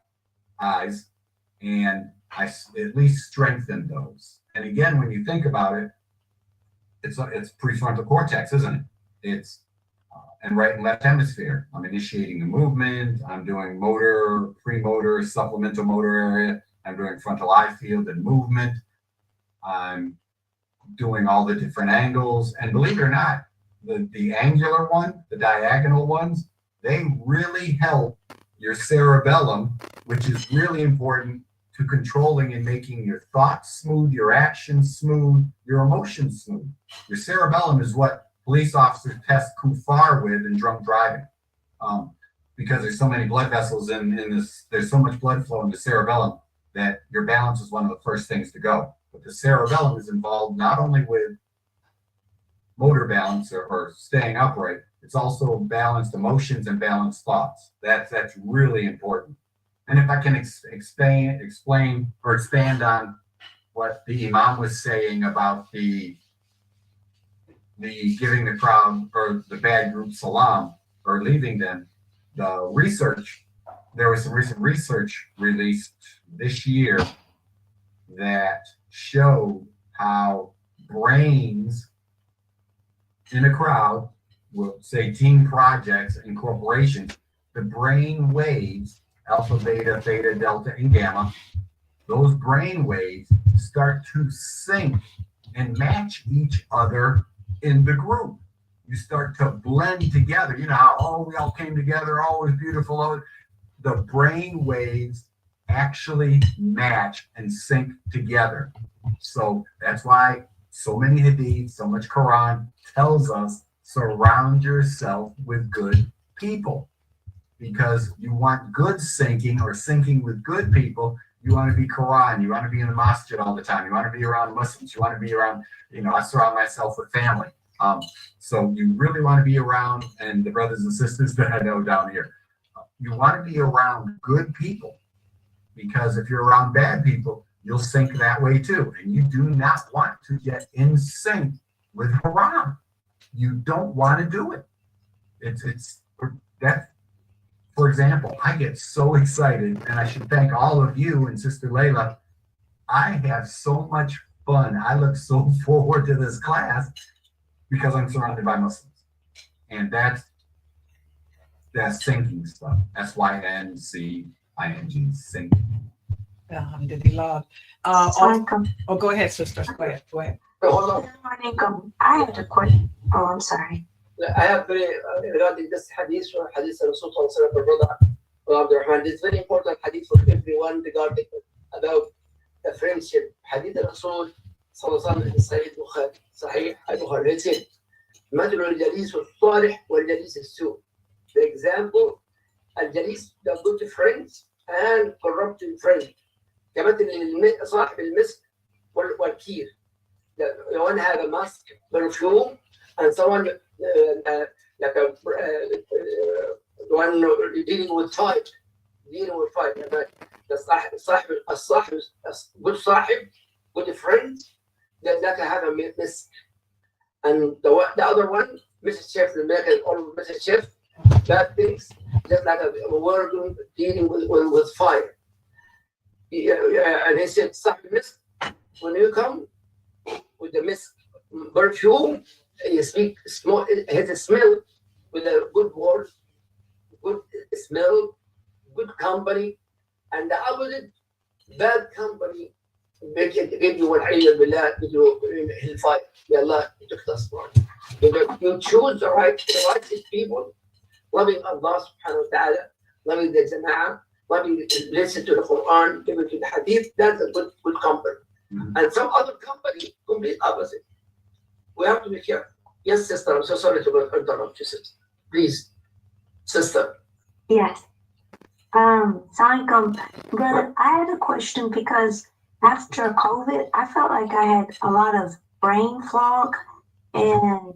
eyes, and I at least strengthen those. And again, when you think about it, it's prefrontal cortex, isn't it? It's and right and left hemisphere. I'm initiating the movement. I'm doing motor, premotor, supplemental motor area. I'm doing frontal eye field and movement. I'm doing all the different angles. And believe it or not, the angular one, the diagonal ones, they really help your cerebellum, which is really important to controlling and making your thoughts smooth, your actions smooth, your emotions smooth. Your cerebellum is what police officers test kufar with in drunk driving, because there's so many blood vessels in this, there's so much blood flow in the cerebellum that your balance is one of the first things to go. But the cerebellum is involved not only with motor balance or staying upright, it's also balanced emotions and balanced thoughts. That's really important. And if I can explain or expand on what the Imam was saying about the giving the crowd or the bad group salam or leaving them, the research, there was some recent research released this year that showed how brains in a crowd, we'll say team projects and corporations, the brain waves, alpha, beta, theta, delta, and gamma, those brain waves start to sync and match each other in the group. You start to blend together. You know how, we all came together, all was beautiful. The brain waves actually match and sync together. So that's why so many hadith, so much Quran tells us, surround yourself with good people. Because you want good syncing or syncing with good people. You want to be Quran, you want to be in the masjid all the time, you want to be around Muslims, you want to be around, I surround myself with family. So you really want to be around, and the brothers and sisters that I know down here, you want to be around good people, because if you're around bad people, you'll sink that way too. And you do not want to get in sync with haram. You don't want to do it. It's that. For example, I get so excited, and I should thank all of you and Sister Layla. I have so much fun. I look so forward to this class because I'm surrounded by Muslims. And that's sinking stuff. S-Y-N-C-I-N-G, sinking. Alhamdulillah. Go ahead, sister. Go ahead. I had a question. Oh, I'm sorry. I have regarding this hadith, hadith of Rasul Sallallahu Alaihi Wasallam. It's very important hadith for everyone regarding about the friendship. Hadith of Rasul Sallallahu Alaihi Wasallam is Sahih Bukhari. It said, "Madlu al-jalis al-salih wal-jalis al-su." The example, al-jalis, the good friends and corrupt friends. كمان صاحب المسك والكير. The one have a mask, perfume, and someone like a one dealing with fight. The good sahib, good friend, that can have a misk. And the other one, Mrs. Chef, the American or Mrs. Chef, that things just like a word dealing with fire. And he said, sahib misk, when you come with the misk perfume, you speak small, it has a smell with a good word, good smell, good company, and the opposite, bad company, make it give you والعياذ بالله give you hellfire. Ya Allah, تخلص from it. You choose the right people, loving Allah subhanahu wa ta'ala, loving the jama'ah, loving to listen to the Quran, give it to the hadith. That's a good company. And some other company, complete opposite. We have to be careful. Yes, sister, I'm so sorry to interrupt you, sister. Please, sister. Yes. Assalamualaikum. Brother, I had a question because after COVID, I felt like I had a lot of brain fog, and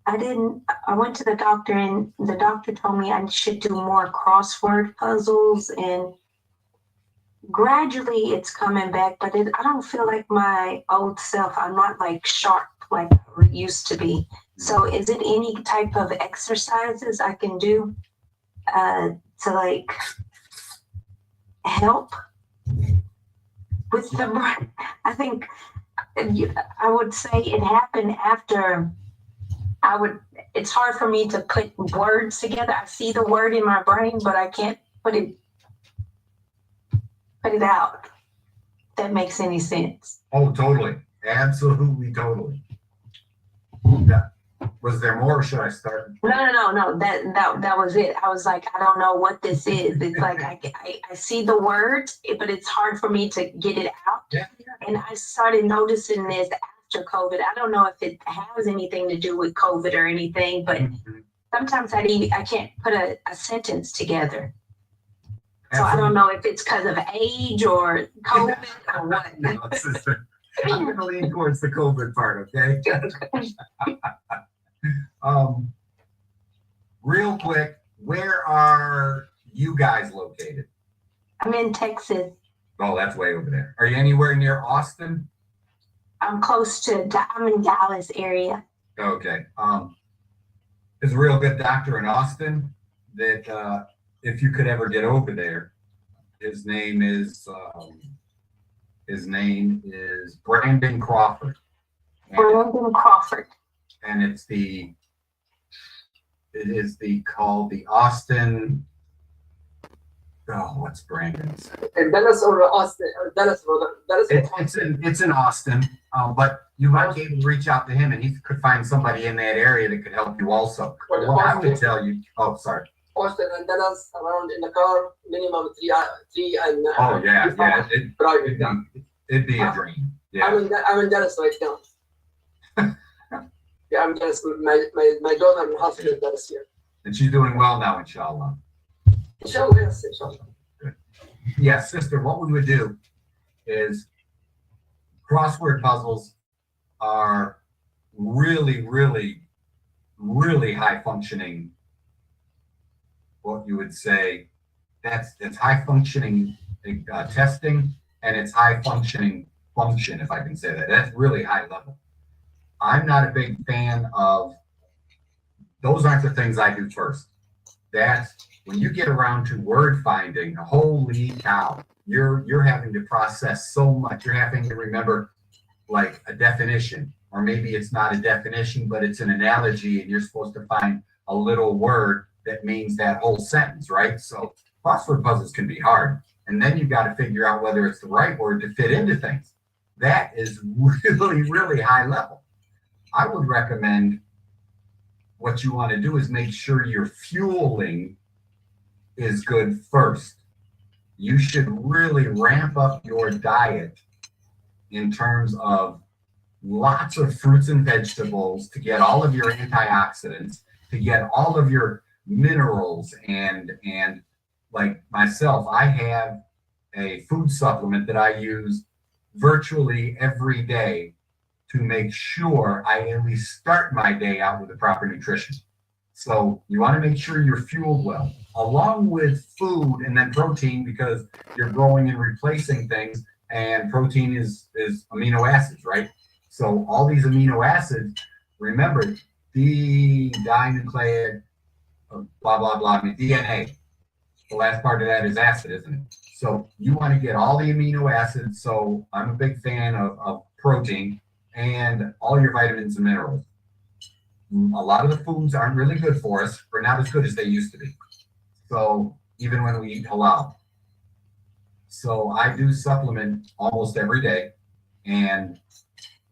I went to the doctor, and the doctor told me I should do more crossword puzzles, and gradually it's coming back, but I don't feel like my old self. I'm not like sharp like I used to be. So is it any type of exercises I can do to like help with the brain? I think I would say it happened after it's hard for me to put words together. I see the word in my brain, but I can't put it out. If that makes any sense. Oh, totally. Absolutely, totally. Yeah. Was there more, or should I start? No. That was it. I was like, I don't know what this is. It's like I see the words, but it's hard for me to get it out. Yeah. And I started noticing this after COVID. I don't know if it has anything to do with COVID or anything, but sometimes I can't put a sentence together. So I don't know if it's because of age or COVID or what. No, sister. I'm going to lean towards the COVID part, okay? Real quick, where are you guys located? I'm in Texas. Oh, that's way over there. Are you anywhere near Austin? I'm in Dallas area. Okay. There's a real good doctor in Austin that if you could ever get over there, his name is Brandon Crawford. Brandon Crawford. And it is called the Austin. Oh, what's Brandon's? In Dallas or Austin? Or Dallas, brother. It's in Austin, but you might be able to reach out to him, and he could find somebody in that area that could help you also. We'll have to tell you. Oh, sorry. Austin and Dallas around in the car, minimum three and. Oh yeah. Driving. It'd be a dream. Yeah. I'm in Dallas right now. Yeah, I'm Dallas. My daughter in hospital in Dallas here. And she's doing well now, inshallah. Inshallah, yes, inshallah. Good. Yeah, sister, what we would do is crossword puzzles are really, really, really high functioning. What you would say, it's high functioning testing, and it's high functioning function, if I can say that. That's really high level. I'm not a big fan of, those aren't the things I do first. That's when you get around to word finding, holy cow, you're having to process so much. You're having to remember like a definition, or maybe it's not a definition, but it's an analogy, and you're supposed to find a little word that means that whole sentence, right? So crossword puzzles can be hard. And then you've got to figure out whether it's the right word to fit into things. That is really, really high level. I would recommend what you want to do is make sure your fueling is good first. You should really ramp up your diet in terms of lots of fruits and vegetables to get all of your antioxidants, to get all of your minerals, and like myself, I have a food supplement that I use virtually every day to make sure I at least start my day out with the proper nutrition. So you want to make sure you're fueled well, along with food and then protein, because you're growing and replacing things, and protein is amino acids, right? So all these amino acids, remember, dinucleic, blah, blah, blah, DNA. The last part of that is acid, isn't it? So you want to get all the amino acids. So I'm a big fan of protein and all your vitamins and minerals. A lot of the foods aren't really good for us, or not as good as they used to be. So even when we eat halal. So I do supplement almost every day, and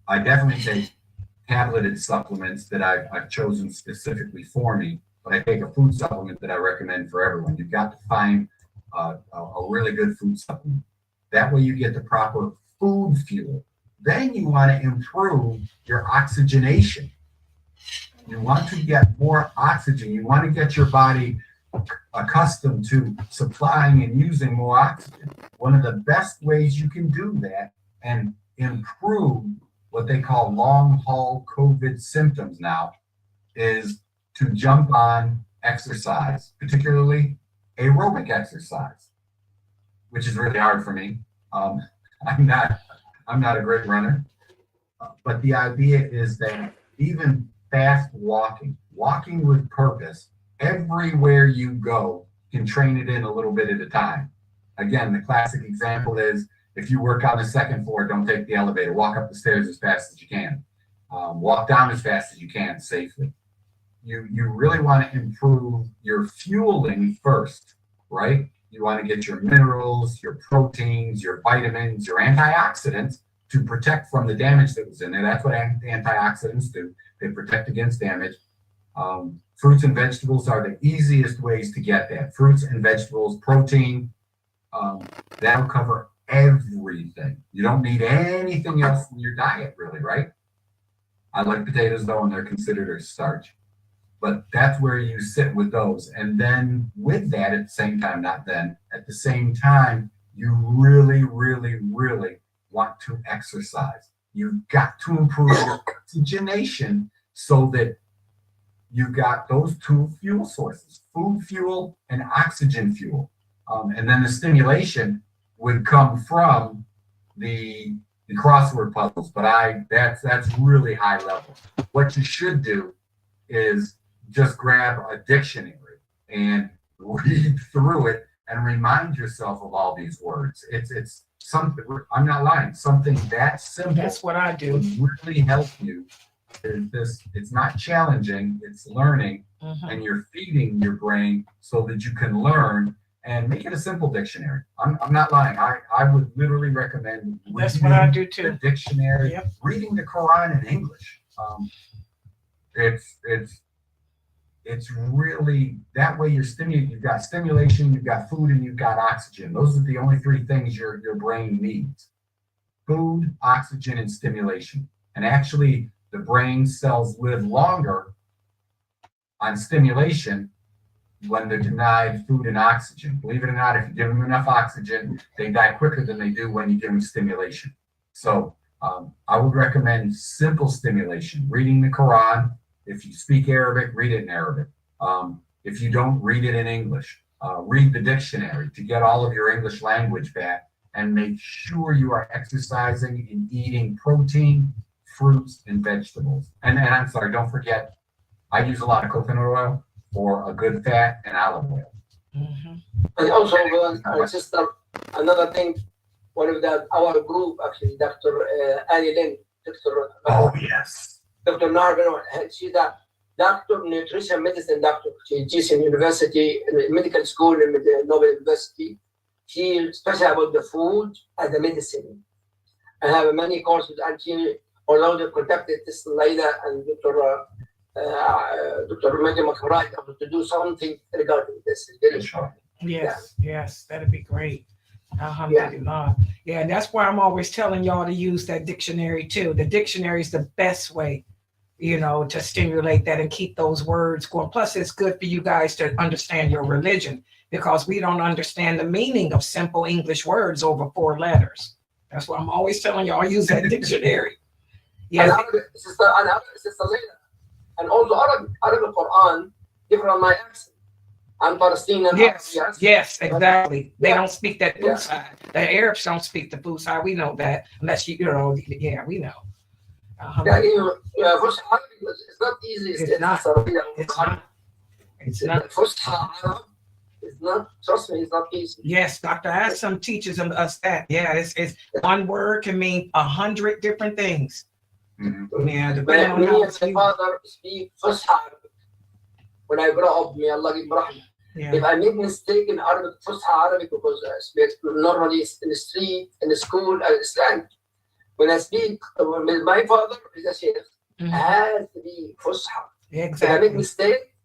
I definitely take tableted supplements that I've chosen specifically for me, but I take a food supplement that I recommend for everyone. You've got to find a really good food supplement. That way you get the proper food fuel. Then you want to improve your oxygenation. You want to get more oxygen. You want to get your body accustomed to supplying and using more oxygen. One of the best ways you can do that and improve what they call long haul COVID symptoms now is to jump on exercise, particularly aerobic exercise, which is really hard for me. I'm not a great runner, but the idea is that even fast walking with purpose, everywhere you go, can train it in a little bit at a time. Again, the classic example is if you work on the second floor, don't take the elevator. Walk up the stairs as fast as you can. Walk down as fast as you can safely. You really want to improve your fueling first, right? You want to get your minerals, your proteins, your vitamins, your antioxidants to protect from the damage that was in there. That's what antioxidants do. They protect against damage. Fruits and vegetables are the easiest ways to get that. Fruits and vegetables, protein, that'll cover everything. You don't need anything else in your diet, really, right? I like potatoes, though, and they're considered a starch. But that's where you sit with those. And then with that, at the same time, at the same time, you really, really, really want to exercise. You've got to improve your oxygenation so that you got those two fuel sources, food fuel and oxygen fuel. And then the stimulation would come from the crossword puzzles, but that's really high level. What you should do is just grab a dictionary and read through it and remind yourself of all these words. It's something, I'm not lying, something that simple. That's what I do. Would really help you. It's not challenging, it's learning, and you're feeding your brain so that you can learn and make it a simple dictionary. I'm not lying. I would literally recommend That's what I do too. The dictionary, reading the Quran in English. It's really that way you're stimulated. You've got stimulation, you've got food, and you've got oxygen. Those are the only three things your brain needs: food, oxygen, and stimulation. And actually, the brain cells live longer on stimulation when they're denied food and oxygen. Believe it or not, if you give them enough oxygen, they die quicker than they do when you give them stimulation. So I would recommend simple stimulation, reading the Quran. If you speak Arabic, read it in Arabic. If you don't, read it in English. Read the dictionary to get all of your English language back, and make sure you are exercising and eating protein, fruits, and vegetables. And I'm sorry, don't forget, I use a lot of coconut oil for a good fat and olive oil. And also, sister, another thing, one of our group, actually, Dr. Annie Lynn, Yes. Dr. Narvin, she's a doctor, nutrition medicine doctor. She teaches in university, in medical school in Nobel University. She specializes about the food and the medicine. I have many courses, and she already contacted this Laila and Dr. McBride to do something regarding this. Yes, that'd be great. Alhamdulillah. Yeah, and that's why I'm always telling y'all to use that dictionary too. The dictionary is the best way, to stimulate that and keep those words going. Plus, it's good for you guys to understand your religion, because we don't understand the meaning of simple English words over 4 letters. That's why I'm always telling y'all, use that dictionary. Yeah, Sister Laila. And also Arabic Quran, different on my accent. I'm Palestinian. Yes, exactly. They don't speak that Fusha. The Arabs don't speak the Fusha. We know that, unless we know. Fusha Arabic is not easy. It's not. Fusha Arab is not. Trust me, it's not easy. Yes, Dr. Assam teaches us that. Yeah, it's one word can mean 100 different things. Yeah, depending on my father speak Fusha Arabic. When I grow up, may Allah give rahmah. Yeah. If I make mistake in Arabic, Fusha Arabic, because I speak normally in the street, in the school, I slang. When I speak with my father, is a sheikh. Mhm. Has to be Fusha. If I make Exactly. mistake,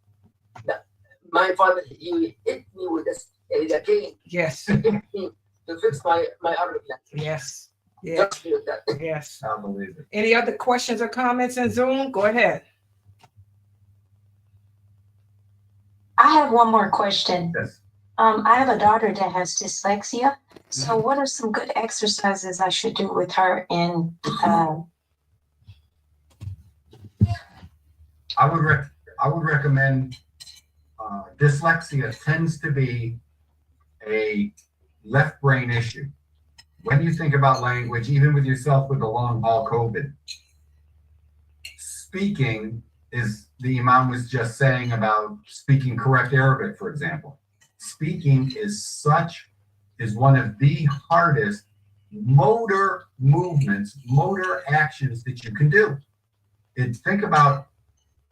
my father, he will hit me with a cane Yes. to fix my Arabic language. Yes. Yeah. Just feel that. Yes. I believe it. Any other questions or comments in Zoom? Go ahead. I have one more question. Yes. I have a daughter that has dyslexia. So what are some good exercises I should do with her in I would recommend dyslexia tends to be a left brain issue. When you think about language, even with yourself with the long haul COVID, speaking is the Imam was just saying about speaking correct Arabic, for example. Speaking is one of the hardest motor movements, motor actions that you can do. Think about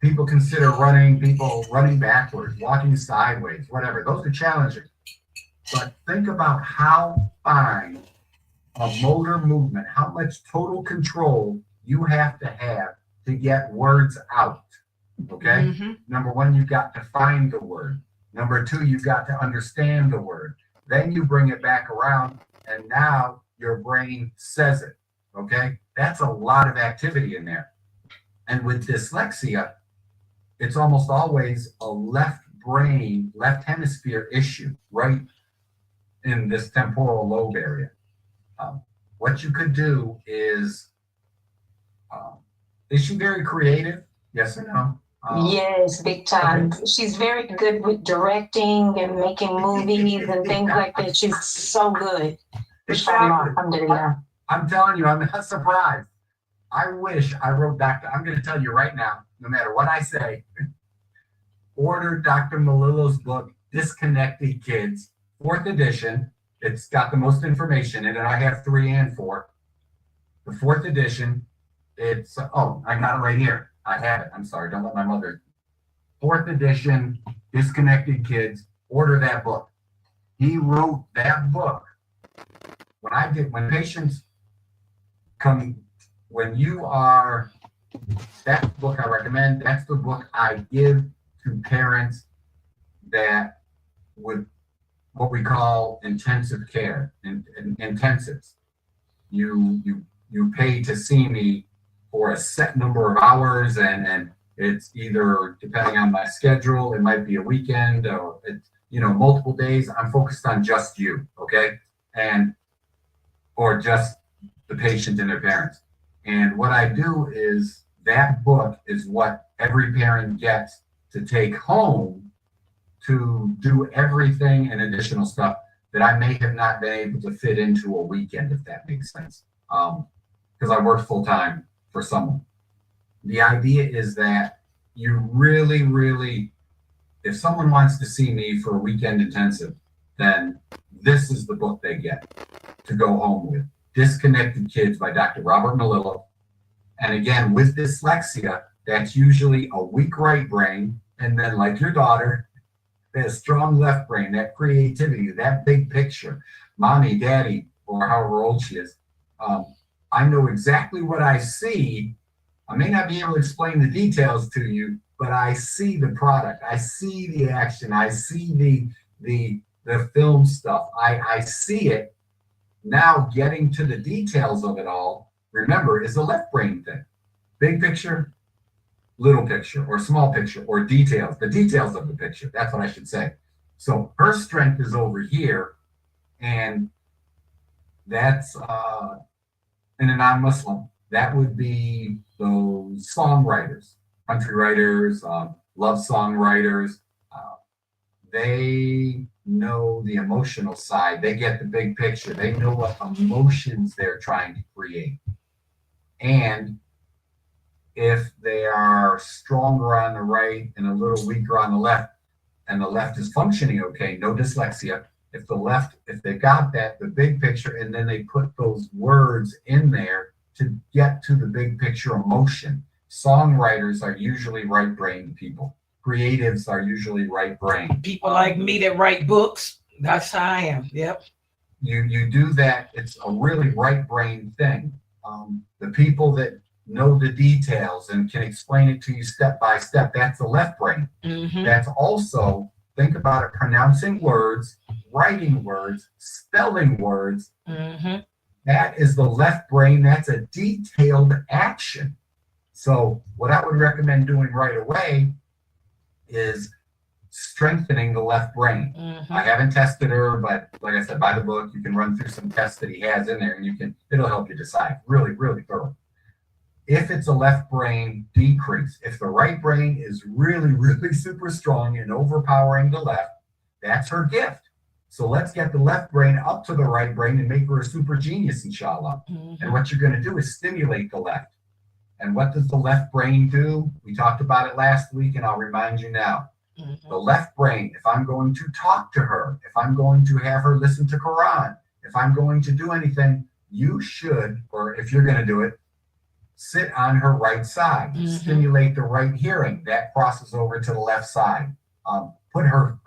people consider people running backwards, walking sideways, whatever. Those are challenging. But think about how fine a motor movement, how much total control you have to get words out. Okay? Mhm. Number one, you've got to find the word. Number two, you've got to understand the word. Then you bring it back around, and now your brain says it. Okay? That's a lot of activity in there. And with dyslexia, it's almost always a left brain, left hemisphere issue, right in this temporal lobe area. What you could do is she very creative? Yes or no? yes, big time. She's very good with directing and making movies and things like that. She's so good. Inshallah, alhamdulillah. I'm telling you, I'm not surprised. I wish I wrote Dr. I'm going to tell you right now, no matter what I say, order Dr. Malillo's book, Disconnected Kids, 4th edition. It's got the most information in it. I have 3 and 4. The 4th edition, it's, oh, I got it right here. I have it. I'm sorry. Don't let my mother. 4th edition, Disconnected Kids. Order that book. He wrote that book. When patients come, that's the book I recommend. That's the book I give to parents that would, what we call intensive care, intensives. You pay to see me for a set number of hours, and it's either, depending on my schedule, it might be a weekend, or it's, multiple days. I'm focused on just you, okay? Or just the patient and their parents. And what I do is, that book is what every parent gets to take home to do everything and additional stuff that I may have not been able to fit into a weekend, if that makes sense. Because I work full time for someone. The idea is that you really, really, if someone wants to see me for a weekend intensive, then this is the book they get to go home with. Disconnected Kids by Dr. Robert Malillo. And again, with dyslexia, that's usually a weak right brain, and then, like your daughter, that strong left brain, that creativity, that big picture, mommy, daddy, or however old she is. I know exactly what I see. I may not be able to explain the details to you, but I see the product. I see the action. I see the film stuff. I see it. Now getting to the details of it all, remember, is a left brain thing. Big picture, little picture, or small picture, or details, the details of the picture. That's what I should say. So her strength is over here, and that's in a non-Muslim. That would be those songwriters, country writers, love song writers. They know the emotional side. They get the big picture. They know what emotions they're trying to create. And if they are stronger on the right and a little weaker on the left, and the left is functioning okay, no dyslexia. If they've got that, the big picture, and then they put those words in there to get to the big picture emotion. Songwriters are usually right-brained people. creatives are usually right brain. People like me that write books, that's how I am. Yep. You do that. It's a really right brain thing. The people that know the details and can explain it to you step by step, that's the left brain. Mm-hmm. That's also, think about it, pronouncing words, writing words, spelling words. Mm-hmm. That is the left brain. That's a detailed action. So what I would recommend doing right away is strengthening the left brain. Mm-hmm. I haven't tested her, but like I said, buy the book. You can run through some tests that he has in there, and it'll help you decide. Really, really thorough. If it's a left brain decrease, if the right brain is really, really super strong and overpowering the left, that's her gift. So let's get the left brain up to the right brain and make her a super genius, inshallah. Mm-hmm. And what you're going to do is stimulate the left. And what does the left brain do? We talked about it last week, and I'll remind you now. Mm-hmm. The left brain, if I'm going to talk to her, if I'm going to have her listen to Quran, if I'm going to do anything, you should, or if you're going to do it, sit on her right side. Mm-hmm. Stimulate the right hearing. That crosses over to the left side. Put her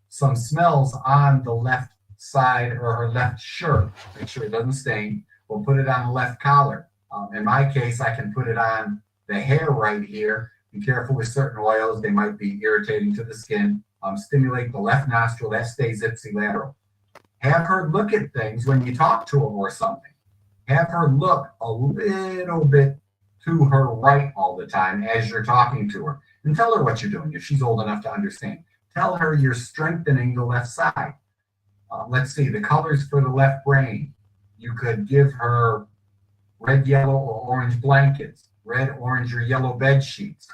some smells on the left side or her left shirt. Make sure it doesn't stain. We'll put it on the left collar. In my case, I can put it on the hair right here. Be careful with certain oils. They might be irritating to the skin. Stimulate the left nostril. That stays ipsilateral. Have her look at things when you talk to her or something. Have her look a little bit to her right all the time as you're talking to her. And tell her what you're doing if she's old enough to understand. Tell her you're strengthening the left side. Let's see, the colors for the left brain. You could give her red, yellow, or orange blankets, red, orange, or yellow bed sheets,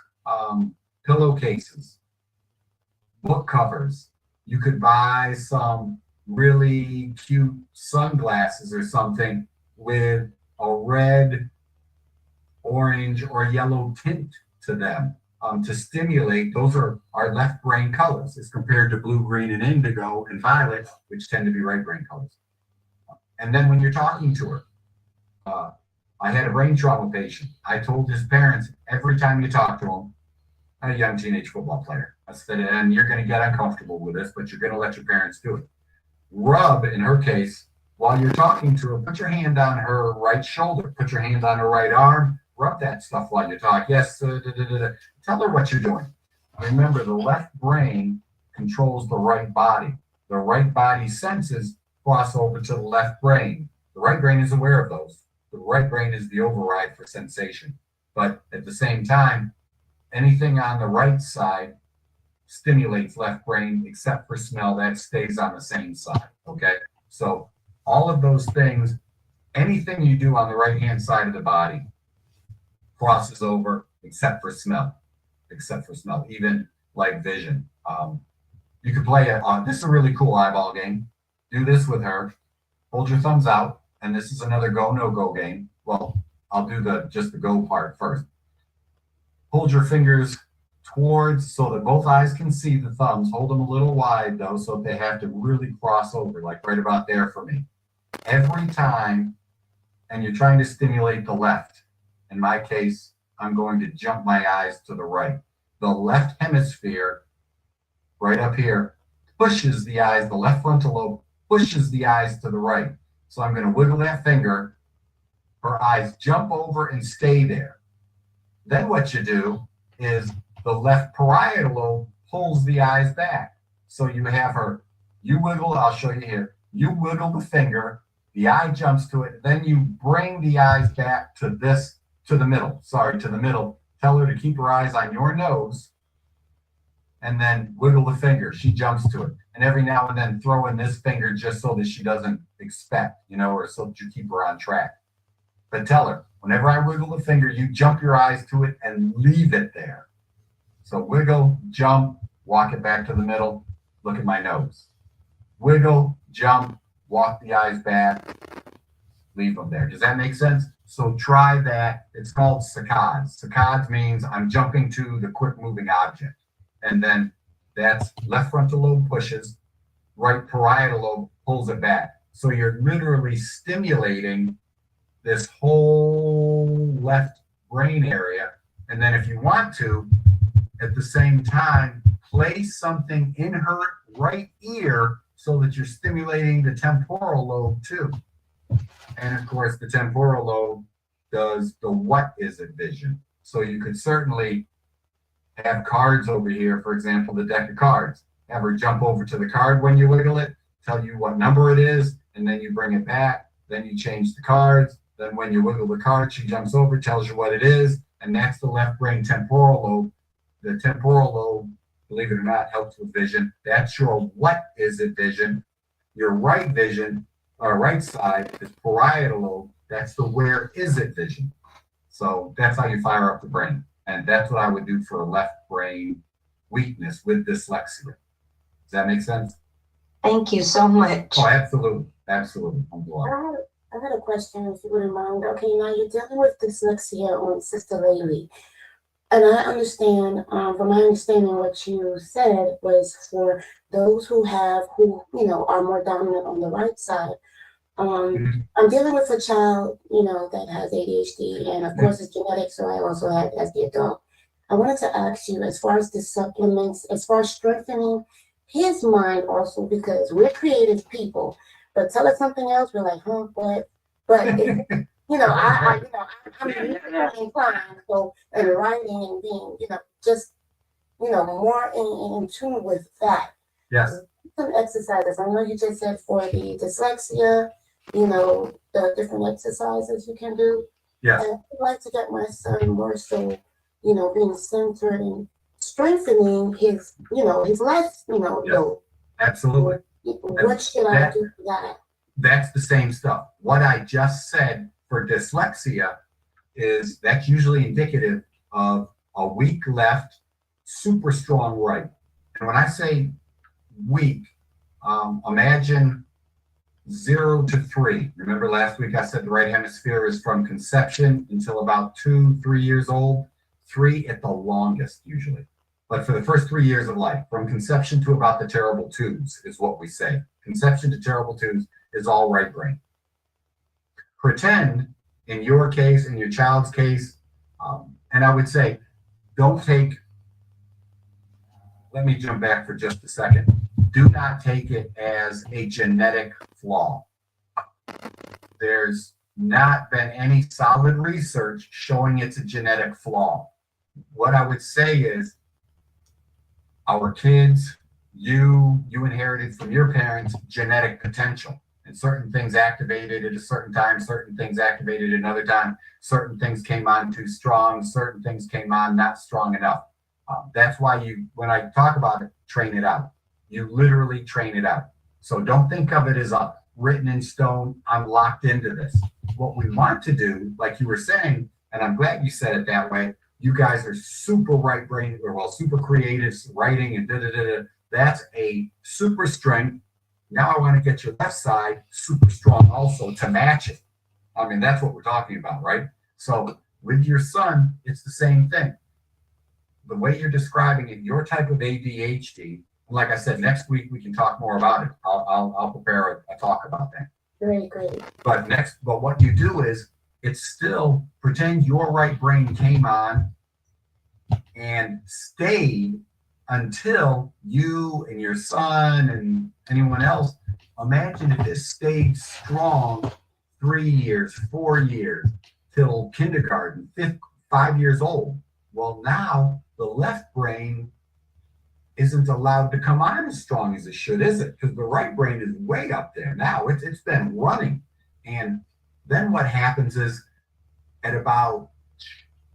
pillowcases, book covers. You could buy some really cute sunglasses or something with a red, orange, or yellow tint to them to stimulate. Those are our left brain colors as compared to blue, green, and indigo and violet, which tend to be right brain colors. And then when you're talking to her, I had a brain trauma patient. I told his parents every time you talk to him, a young teenage football player, I said, and you're going to get uncomfortable with this, but you're going to let your parents do it. Rub, in her case, while you're talking to her, put your hand on her right shoulder, put your hand on her right arm, rub that stuff while you talk. Yes, tell her what you're doing. Remember, the left brain controls the right body. The right body senses cross over to the left brain. The right brain is aware of those. The right brain is the override for sensation. But at the same time, anything on the right side stimulates left brain except for smell. That stays on the same side. Okay? So all of those things, anything you do on the right-hand side of the body crosses over except for smell, even like vision. You could play this is a really cool eyeball game. Do this with her. Hold your thumbs out. And this is another go, no-go game. Well, I'll do just the go part first. Hold your fingers towards so that both eyes can see the thumbs. Hold them a little wide, though, so they have to really cross over, like right about there for me. Every time, and you're trying to stimulate the left. In my case, I'm going to jump my eyes to the right. The left hemisphere, right up here, pushes the eyes, the left frontal lobe pushes the eyes to the right. So I'm going to wiggle that finger. Her eyes jump over and stay there. Then what you do is the left parietal lobe pulls the eyes back. So you have her, you wiggle, I'll show you here. You wiggle the finger, the eye jumps to it, then you bring the eyes back to the middle. Tell her to keep her eyes on your nose and then wiggle the finger. She jumps to it. And every now and then throw in this finger just so that she doesn't expect, or so that you keep her on track. But tell her, whenever I wiggle the finger, you jump your eyes to it and leave it there. So wiggle, jump, walk it back to the middle, look at my nose. Wiggle, jump, walk the eyes back, leave them there. Does that make sense? So try that. It's called saccades. Saccades means I'm jumping to the quick moving object. And then that's left frontal lobe pushes, right parietal lobe pulls it back. So you're literally stimulating this whole left brain area. And then if you want to, at the same time, place something in her right ear so that you're stimulating the temporal lobe too. And of course, the temporal lobe does the what is it vision. So you could certainly have cards over here, for example, the deck of cards. Have her jump over to the card when you wiggle it, tell you what number it is, and then you bring it back. Then you change the cards. Then when you wiggle the card, she jumps over, tells you what it is, and that's the left brain temporal lobe. The temporal lobe, believe it or not, helps with vision. That's your what is it vision. Your right vision, or right side, is parietal lobe. That's the where is it vision. So that's how you fire up the brain. And that's what I would do for a left brain weakness with dyslexia. Does that make sense? Thank you so much. Oh, absolutely. Absolutely. I'm glad. I had a question, if you wouldn't mind. Okay, now you're dealing with dyslexia on Sister Laylee. And I understand, from my understanding, what you said was for those who are more dominant on the right side. I'm dealing with a child, that has ADHD, and of course it's genetic, so I also have it as the adult. I wanted to ask you, as far as the supplements, as far as strengthening his mind also, because we're creative people, but tell us something else, we're like, what? But I'm really inclined, so, and writing and being, just, more in tune with that. Yes. Some exercises. I know you just said for the dyslexia, the different exercises you can do. Yes. And I'd like to get my son more so, being centered and strengthening his, his left, lobe. Absolutely. What should I do for that? That's the same stuff. What I just said for dyslexia is that's usually indicative of a weak left, super strong right. And when I say weak, imagine 0 to 3. Remember last week I said the right hemisphere is from conception until about 2-3 years old. 3 at the longest usually. But for the first 3 years of life, from conception to about the terrible twos is what we say. Conception to terrible twos is all right brain. Pretend in your case, in your child's case, and I would say, let me jump back for just a second. Do not take it as a genetic flaw. There's not been any solid research showing it's a genetic flaw. What I would say is, our kids, you inherited from your parents genetic potential. And certain things activated at a certain time, certain things activated at another time, certain things came on too strong, certain things came on not strong enough. That's why when I talk about it, train it out. You literally train it out. So don't think of it as a written in stone, I'm locked into this. What we want to do, like you were saying, and I'm glad you said it that way, you guys are super right brain, super creative, writing and da-da-da-da. That's a super strength. Now I want to get your left side super strong also to match it. I mean, that's what we're talking about, right? So with your son, it's the same thing. The way you're describing it, your type of ADHD, like I said, next week we can talk more about it. I'll prepare a talk about that. Great. But what you do is, it's still pretend your right brain came on and stayed until you and your son and anyone else, imagine if it stayed strong 3 years, 4 years, till kindergarten, 5 years old. Well, now the left brain isn't allowed to come on as strong as it should, is it? Because the right brain is way up there now. It's been running. And then what happens is at about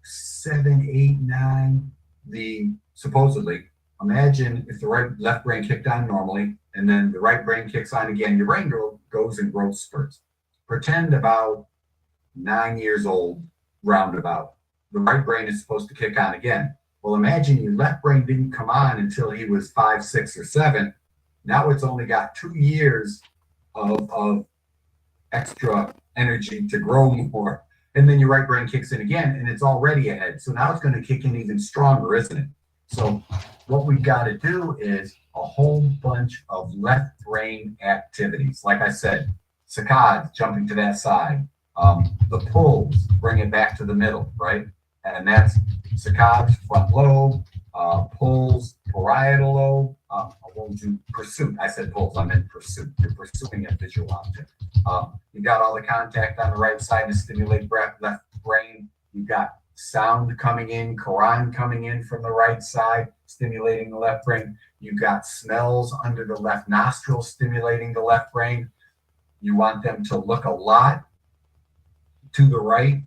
7, 8, 9, supposedly, imagine if the left brain kicked on normally, and then the right brain kicks on again. Your brain goes in growth spurts. Pretend about 9 years old, roundabout. The right brain is supposed to kick on again. Well, imagine your left brain didn't come on until he was 5, 6, or 7. Now it's only got 2 years of extra energy to grow more. And then your right brain kicks in again, and it's already ahead. So now it's going to kick in even stronger, isn't it? So what we've got to do is a whole bunch of left brain activities. Like I said, saccades, jumping to that side. The pulls, bring it back to the middle, right? And that's saccades, front lobe, pulls parietal lobe. I won't do pursuit. I said pulls. I meant pursuit. You're pursuing a visual object. You got all the contact on the right side to stimulate left brain. You got sound coming in, Quran coming in from the right side, stimulating the left brain. You got smells under the left nostril, stimulating the left brain. You want them to look a lot to the right,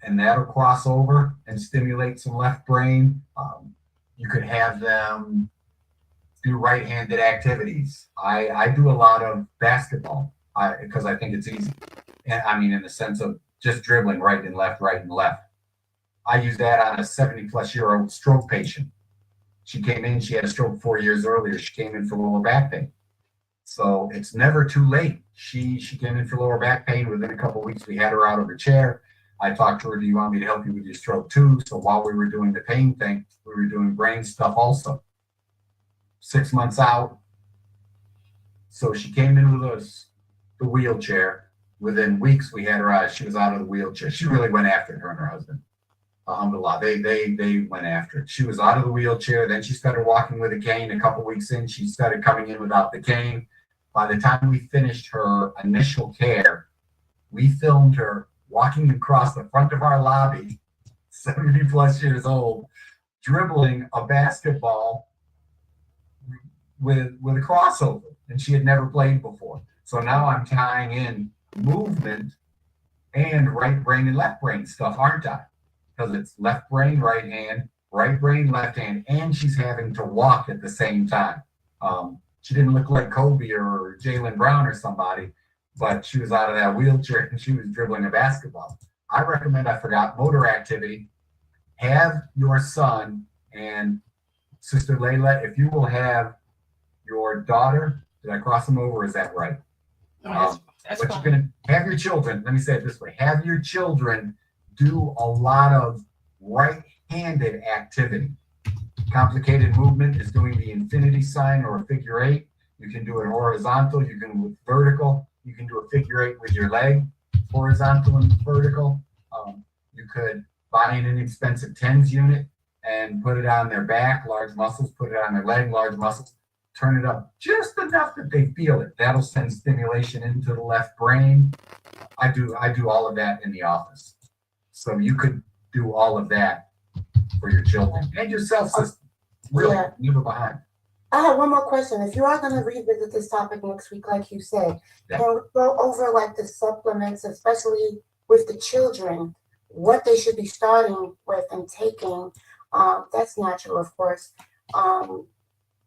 and that'll cross over and stimulate some left brain. You could have them do right-handed activities. I do a lot of basketball because I think it's easy. And I mean, in the sense of just dribbling right and left. I use that on a 70-plus-year-old stroke patient. She came in, she had a stroke 4 years earlier. She came in for lower back pain. So it's never too late. She came in for lower back pain. Within a couple of weeks, we had her out of her chair. I talked to her, do you want me to help you with your stroke too? So while we were doing the pain thing, we were doing brain stuff also. 6 months out. So she came in with us, the wheelchair. Within weeks, we had her out. She was out of the wheelchair. She really went after it, her and her husband. Alhamdulillah, they went after it. She was out of the wheelchair. Then she started walking with a cane. A couple weeks in, she started coming in without the cane. By the time we finished her initial care, we filmed her walking across the front of our lobby, 70 plus years old, dribbling a basketball with a crossover. And she had never played before. So now I'm tying in movement and right brain and left brain stuff, aren't I? Because it's left brain, right hand, right brain, left hand, and she's having to walk at the same time. She didn't look like Kobe or Jaylen Brown or somebody, but she was out of that wheelchair and she was dribbling a basketball. I recommend, I forgot, motor activity. Have your son and Sister Layla, if you will have your daughter, did I cross them over? Is that right? No, that's But fine. you're going to have your children, let me say it this way, have your children do a lot of right-handed activity. Complicated movement is doing the infinity sign or a figure eight. You can do it horizontal, you can do it vertical, you can do a figure eight with your leg, horizontal and vertical. You could buy an inexpensive TENS unit and put it on their back, large muscles, put it on their leg, large muscles, turn it up just enough that they feel it. That'll send stimulation into the left brain. I do all of that in the office. So you could do all of that for your children and yourself, sister. Really, Yeah. never behind. I have one more question. If you are going to revisit this topic next week, like you said, Yeah. can we go over like the supplements, especially with the children, what they should be starting with and taking? That's natural, of course.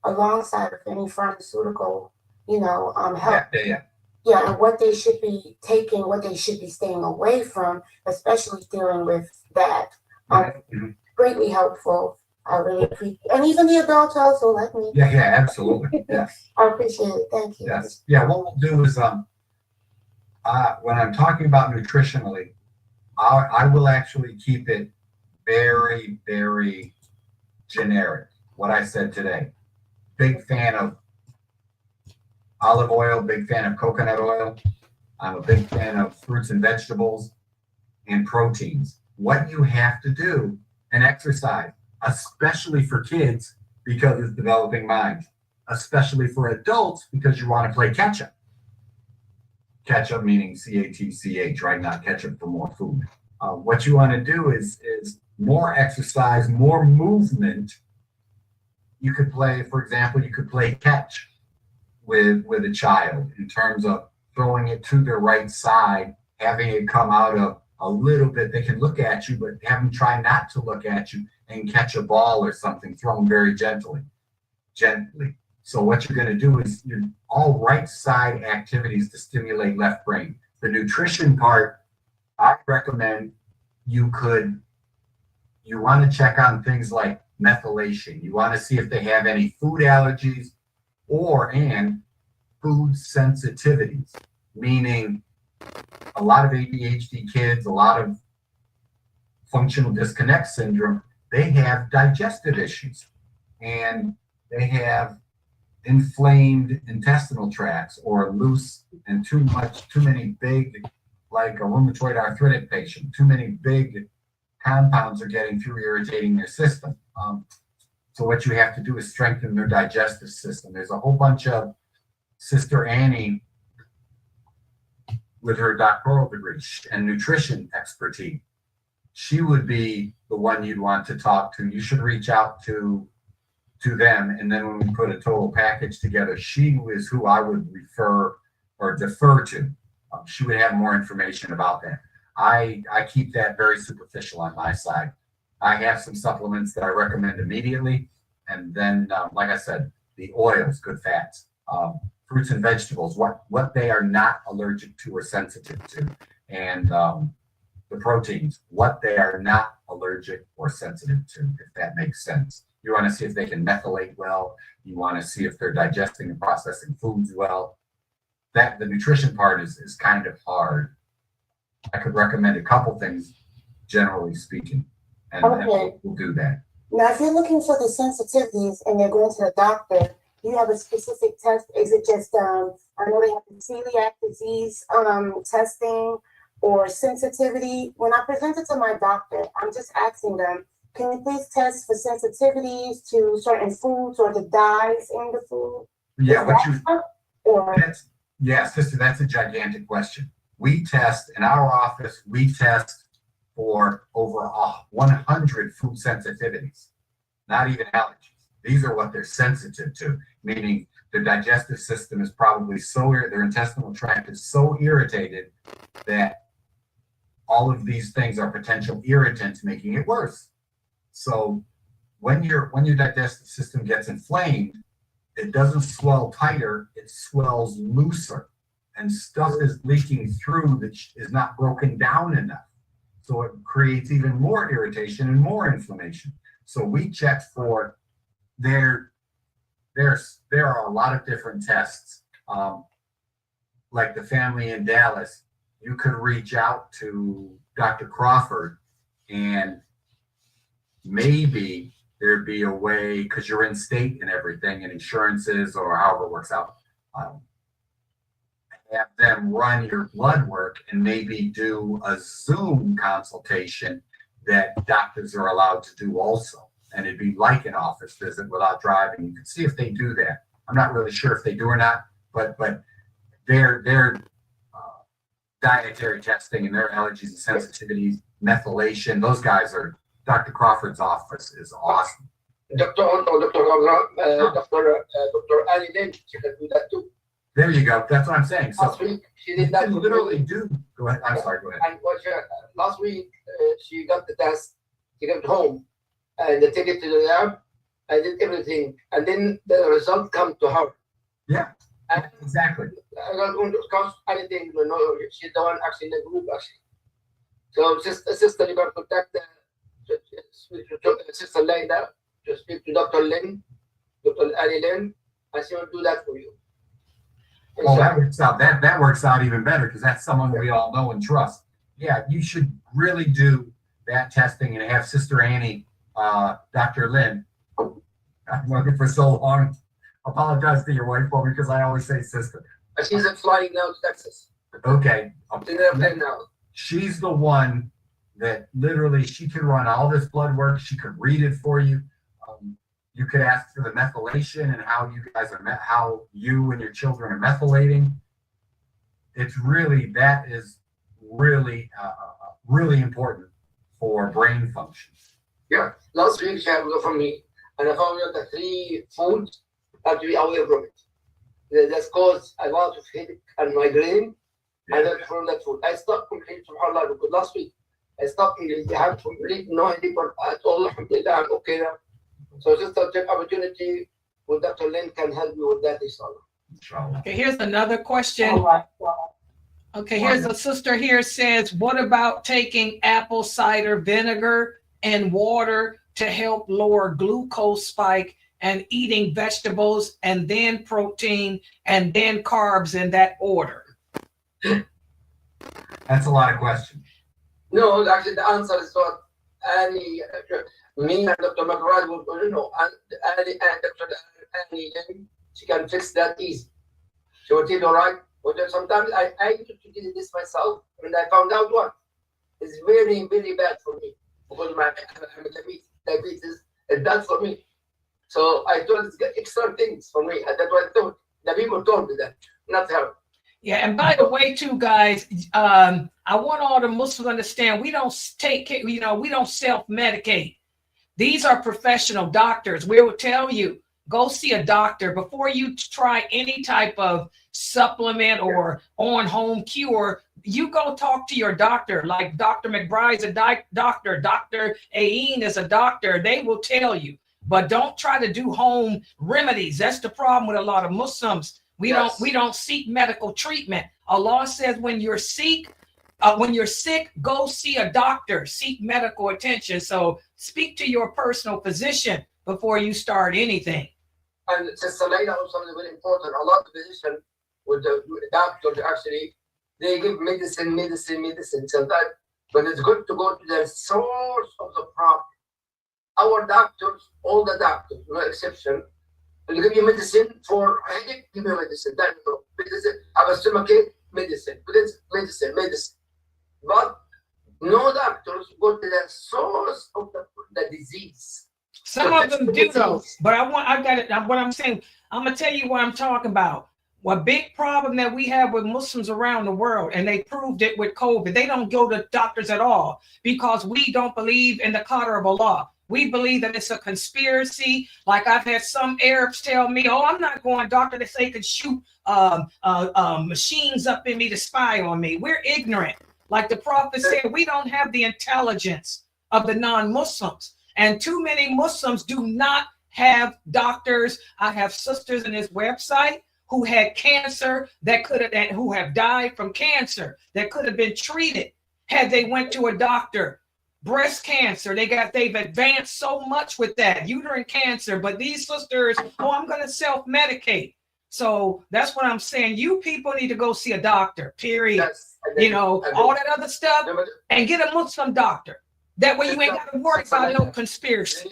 Alongside of any pharmaceutical, help. Yeah. Yeah, and what they should be taking, what they should be staying away from, especially dealing with that. Mhm. Greatly helpful. I really appreciate it. And even the adults also, like me. Yeah, absolutely. Yes. I appreciate it. Thank you. Yes. Yeah, what we'll do is when I'm talking about nutritionally, I will actually keep it very, very generic. What I said today. Big fan of olive oil, big fan of coconut oil. I'm a big fan of fruits and vegetables and proteins. What you have to do, and exercise, especially for kids because it's developing minds, especially for adults because you want to play catch up. Catch up meaning CATCH, right? Not catch up for more food. What you want to do is more exercise, more movement. You could play, for example, you could play catch with a child in terms of throwing it to their right side, having it come out of a little bit. They can look at you, but have them try not to look at you and catch a ball or something thrown very gently. So what you're going to do is all right side activities to stimulate left brain. The nutrition part, I recommend you want to check on things like methylation. You want to see if they have any food allergies and food sensitivities, meaning a lot of ADHD kids, a lot of functional disconnect syndrome, they have digestive issues and they have inflamed intestinal tracts or loose and too many big, like a rheumatoid arthritic patient, too many big compounds are getting through, irritating their system. So what you have to do is strengthen their digestive system. There's a whole bunch of Sister Annie with her doctoral degree and nutrition expertise. She would be the one you'd want to talk to. You should reach out to them. And then when we put a total package together, she is who I would refer or defer to. She would have more information about that. I keep that very superficial on my side. I have some supplements that I recommend immediately. And then, like I said, the oils, good fats, fruits and vegetables, what they are not allergic to or sensitive to. And the proteins, what they are not allergic or sensitive to, if that makes sense. You want to see if they can methylate well. You want to see if they're digesting and processing foods well. That the nutrition part is kind of hard. I could recommend a couple things, generally speaking, and we'll do that. Now, if you're looking for the sensitivities and they're going to the doctor, do you have a specific test? Is it just I know they have the celiac disease testing or sensitivity? When I present it to my doctor, I'm just asking them, can you please test for sensitivities to certain foods or the dyes in the food? Yeah, yeah, sister, that's a gigantic question. We test in our office, we test for over 100 food sensitivities, not even allergies. These are what they're sensitive to, meaning their digestive system is probably their intestinal tract is so irritated that all of these things are potential irritants, making it worse. So when your digestive system gets inflamed, it doesn't swell tighter, it swells looser, and stuff is leaking through that is not broken down enough. So it creates even more irritation and more inflammation. So we check for there are a lot of different tests. Like the family in Dallas, you could reach out to Dr. Crawford and maybe there'd be a way, because you're in state and everything and insurances or however it works out, have them run your blood work and maybe do a Zoom consultation that doctors are allowed to do also. And it'd be like an office visit without driving. You can see if they do that. I'm not really sure if they do or not, but their dietary testing and their allergies and sensitivities, methylation, those guys are, Dr. Crawford's office is awesome. Dr. Annie Lynn, she can do that too. There you go. That's what I'm saying. So last week she did that. Literally do. Go ahead. I'm sorry. Go ahead. And last week she got the test. She came home and they take it to the lab. I did everything, and then the result come to her. Yeah. And exactly. I don't want to discuss anything. No, she's the one actually in the group actually. So sister, you can contact Sister Linda to speak to Dr. Lynn, Dr. Annie Lynn, and she will do that for you. Well, that works out. That works out even better because that's someone we all know and trust. Yeah, you should really do that testing and have Sister Annie, Dr. Lynn. I've known her for so long. Apologize to your wife for me because I always say sister. She's flying now to Texas. Okay. Now. She's the one that literally she can run all this blood work. She could read it for you. You could ask for the methylation and how you guys are, how you and your children are methylating. It's really, that is really, really important for brain function. Yeah, last week she had to go from me, and I found out that 3 foods have to be away from it. That's caused a lot of headache and migraine, and then from that food. I stopped completely from her because last week I stopped completely. I have completely no headache at all. Alhamdulillah, I'm okay now. So just a take opportunity with Dr. Lynn can help you with that, inshallah. Okay, here's another question. Okay, here's a sister here says, what about taking apple cider vinegar and water to help lower glucose spike and eating vegetables and then protein and then carbs in that order? That's a lot of questions. No, actually the answer is what me and Dr. McBride will know, and Dr. Annie, she can fix that easy. She will tell you, all right. But sometimes I used to do this myself, and I found out what is very, very bad for me because my diabetes is bad for me. So I told it's extra things for me. And that's what I told. The people told me that, not her. Yeah, and by the way, too, guys, I want all the Muslims to understand we don't take care, we don't self-medicate. These are professional doctors. We will tell you, go see a doctor before you try any type of supplement or on home cure. You go talk to your doctor, like Dr. McBride's a doctor, Dr. Aeen is a doctor. They will tell you, but don't try to do home remedies. That's the problem with a lot of Muslims. We don't seek medical treatment. Allah says when you're sick, go see a doctor, seek medical attention. So speak to your personal physician before you start anything. And Sister Layla also is very important. A lot of physicians with the doctors actually, they give medicine. So that, but it's good to go to the source of the problem. Our doctors, all the doctors, no exception, will give you medicine for headache, give you medicine. That medicine, have a stomachache, medicine. Medicine. But no doctors go to the source of the disease. Some of them do though, but what I'm saying, I'm gonna tell you what I'm talking about. What big problem that we have with Muslims around the world, and they proved it with COVID, they don't go to doctors at all because we don't believe in the qadr of Allah. We believe that it's a conspiracy. Like I've had some Arabs tell me, oh, I'm not going doctor. They say they could shoot machines up in me to spy on me. We're ignorant. Like the Prophet said, we don't have the intelligence of the non-Muslims. And too many Muslims do not have doctors. I have sisters in this website who had cancer who have died from cancer that could have been treated had they went to a doctor. Breast cancer, they've advanced so much with that, uterine cancer, but these sisters, I'm going to self-medicate. So that's what I'm saying. You people need to go see a doctor, period. All that other stuff, and get a Muslim doctor. That way you ain't got to worry about no conspiracy.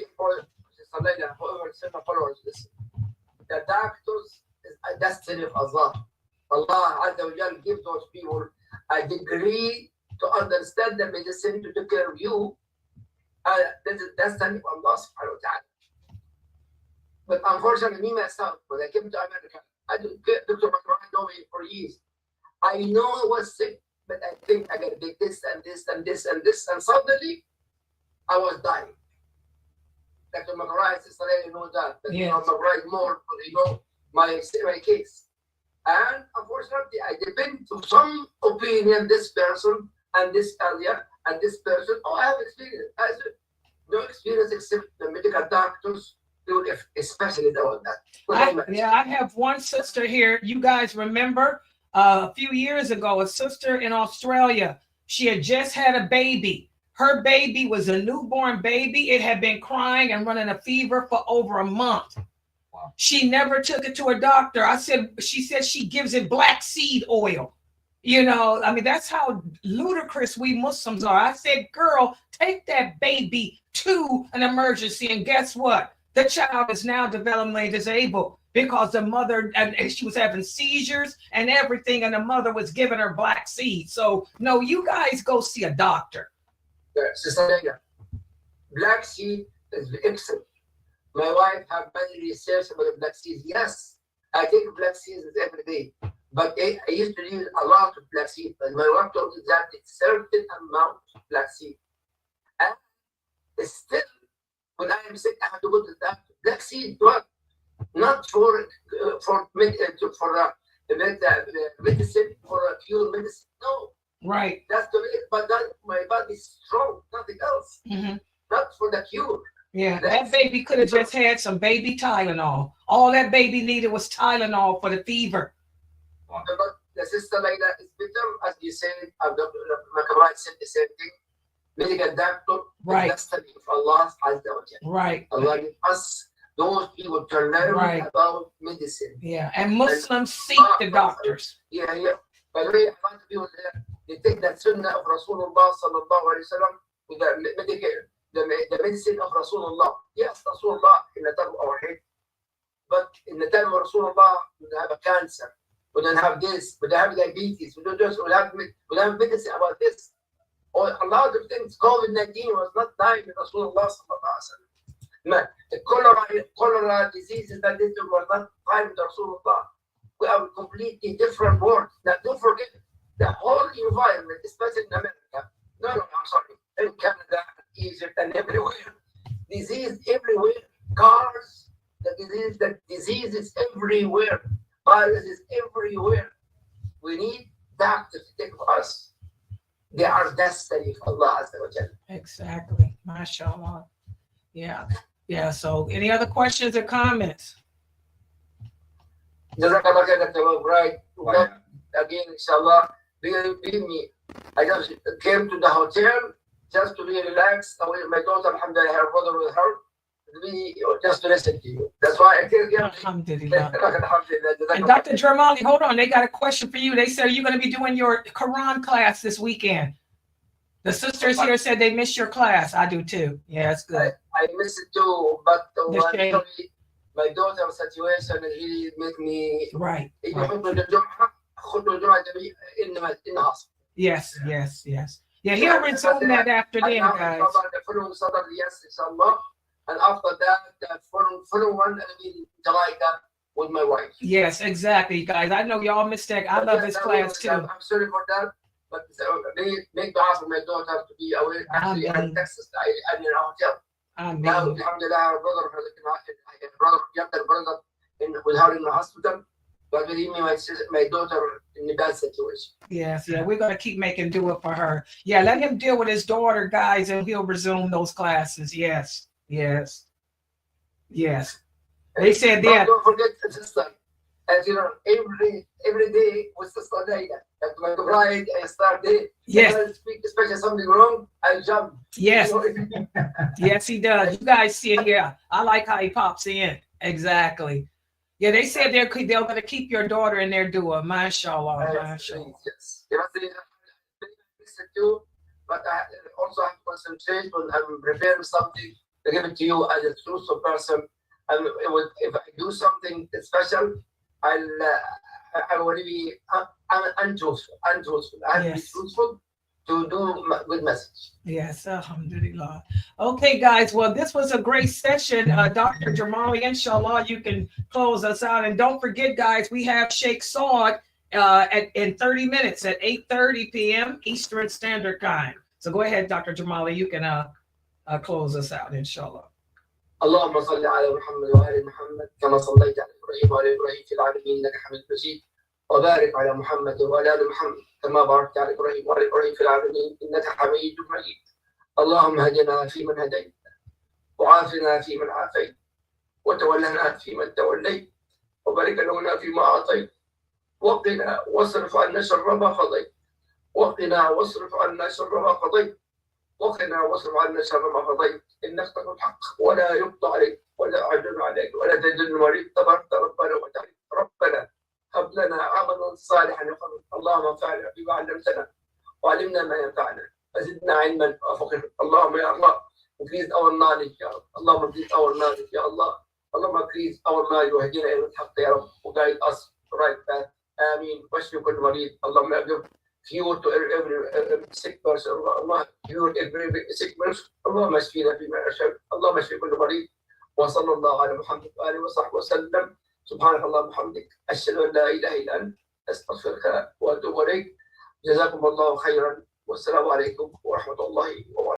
The doctors is a destiny of Allah. Allah Azza wa Jal gives those people a degree to understand the medicine to take care of you. That's the destiny of Allah subhanahu wa ta'ala. But unfortunately, me myself, when I came to America, I didn't get Dr. McBride know me for years. I know I was sick, but I think I gotta take this and this and this and this, and suddenly I was dying. Dr. McBride, Sister Lady knows that. Dr. McBride more, my case. And unfortunately, I depend to some opinion, this person and this area and this person. Oh, I have experience. I said, no experience except the medical doctors, especially about that. I have one sister here. You guys remember a few years ago, a sister in Australia, she had just had a baby. Her baby was a newborn baby. It had been crying and running a fever for over a month. Wow. She never took it to a doctor. She said she gives it black seed oil. That's how ludicrous we Muslims are. I said, girl, take that baby to an emergency. And guess what? The child is now developmentally disabled because the mother, and she was having seizures and everything, and the mother was giving her black seed. So, no, you guys go see a doctor. Black seed is excellent. My wife have many research about black seeds. Yes, I take black seeds every day. But I used to use a lot of black seed. But my wife told me that it's certain amount of black seed. And still, when I am sick, I have to go to the doctor. Black seed, what? Not for medicine, for a cure medicine. No. Right. That's the way. But my body is strong, nothing else. Mm-hmm. Not for the cure. Yeah, that baby could have just had some baby Tylenol. All that baby needed was Tylenol for the fever. But the sister like that is better, as you said. Dr. McBride said the same thing. Medical doctor, right? The destiny of Allah Azza wa Jalla. Right. Allah gives us those people to learn about medicine. Yeah, and Muslims seek the doctors. Yeah. By the way, I want to be with they take that sunnah of Rasulullah sallallahu alaihi wasallam with the medicine of Rasulullah. Yes, Rasulullah in the time of our head, but in the time of Rasulullah, we have a cancer, we don't have this, we don't have diabetes, we have medicine about this. Or a lot of things. COVID-19 was not dying with Rasulullah sallallahu alaihi wasallam. The cholera diseases that this was not time to Rasulullah. We have completely different world. Now, don't forget the whole environment, especially in America. No, I'm sorry. In Canada, Egypt, and everywhere. Disease everywhere. Cars, the disease is everywhere. Virus is everywhere. We need doctors to take us. They are destiny for Allah Azza wa Jalla. Exactly. MashaAllah. Yeah. Yeah. So any other questions or comments? Jazakallah khair, Dr. McBride. Why not? Again, inshallah, believe me, I just came to the hotel just to be relaxed. Away my daughter, alhamdulillah, her brother with her, just to listen to you. That's why I came here. Alhamdulillah. And Dr. Jamali, hold on. They got a question for you. They said you're going to be doing your Quran class this weekend. The sisters here said they miss your class. I do too. Yeah, it's good. I miss it too, but my daughter's situation really make me right. Yes. Yeah, he'll resume that after then, guys. Yes, inshallah. And after that, the following one, July with my wife. Yes, exactly, guys. I know y'all missed that. I love this class too. I'm sorry for that, but make dua for my daughter to be away. Actually, in Texas, I'm in a hotel. Now, alhamdulillah, her younger brother, with her in the hospital. But believe me, my daughter in a bad situation. Yes, yeah, we're gonna keep making dua for her. Yeah, let him deal with his daughter, guys, and he'll resume those classes. Yes. They said that. Don't forget, sister. As you know, every day with Sister Naida, at my bride, I start day. Yes. I speak, especially something wrong, I jump. Yes. Yes, he does. You guys see it here. I like how he pops in. Exactly. Yeah, they said they're going to keep your daughter in their dua. MashaAllah. MashaAllah. Yes. But I also have to concentrate when I'm preparing something to give it to you as a truthful person. And if I do something special, I want to be untruthful. I have to be truthful to do good message. Yes, alhamdulillah. Okay, guys. Well, this was a great session. Dr. Jamali, inshallah, you can close us out. And don't forget, guys, we have Sheikh Saud in 30 minutes at 8:30 p.m. Eastern Standard Time. So go ahead, Dr. Jamali, you can close us out, inshallah. اللهم صل على محمد وآل محمد كما صليت على إبراهيم وآل إبراهيم في العالمين إنك حميد مجيد وبارك على محمد وآل آل محمد كما باركت على إبراهيم وآل إبراهيم في العالمين إنك حميد مجيد اللهم هدنا فيمن هديت وعافنا فيمن عافيت وتولنا فيمن توليت وبارك لنا فيما أعطيت وقنا واصرف عنا شر ما قضيت وقنا واصرف عنا شر ما قضيت وقنا واصرف عنا شر ما قضيت انك تقضي الحق ولا يقضى عليك ولا يعجل عليك ولا تجد المريض تبارك ربنا وتعالى ربنا هب لنا عملا صالحا يقبل اللهم انفعنا بما علمتنا وعلمنا ما ينفعنا وزدنا علما وفقنا اللهم يا الله increase our knowledge يا رب اللهم increase our knowledge يا الله اللهم increase our knowledge واهدنا الى الحق يا رب وguide us to right path امين واشفي كل مريض اللهم اجب cure to every sick person اللهم cure every sick person اللهم اشفينا فيما اشفيت اللهم اشفي كل مريض وصلى الله على محمد واله وصحبه وسلم سبحانك اللهم وبحمدك اشهد ان لا اله الا انت استغفرك واتوب اليك جزاكم الله خيرا والسلام عليكم ورحمه الله وبركاته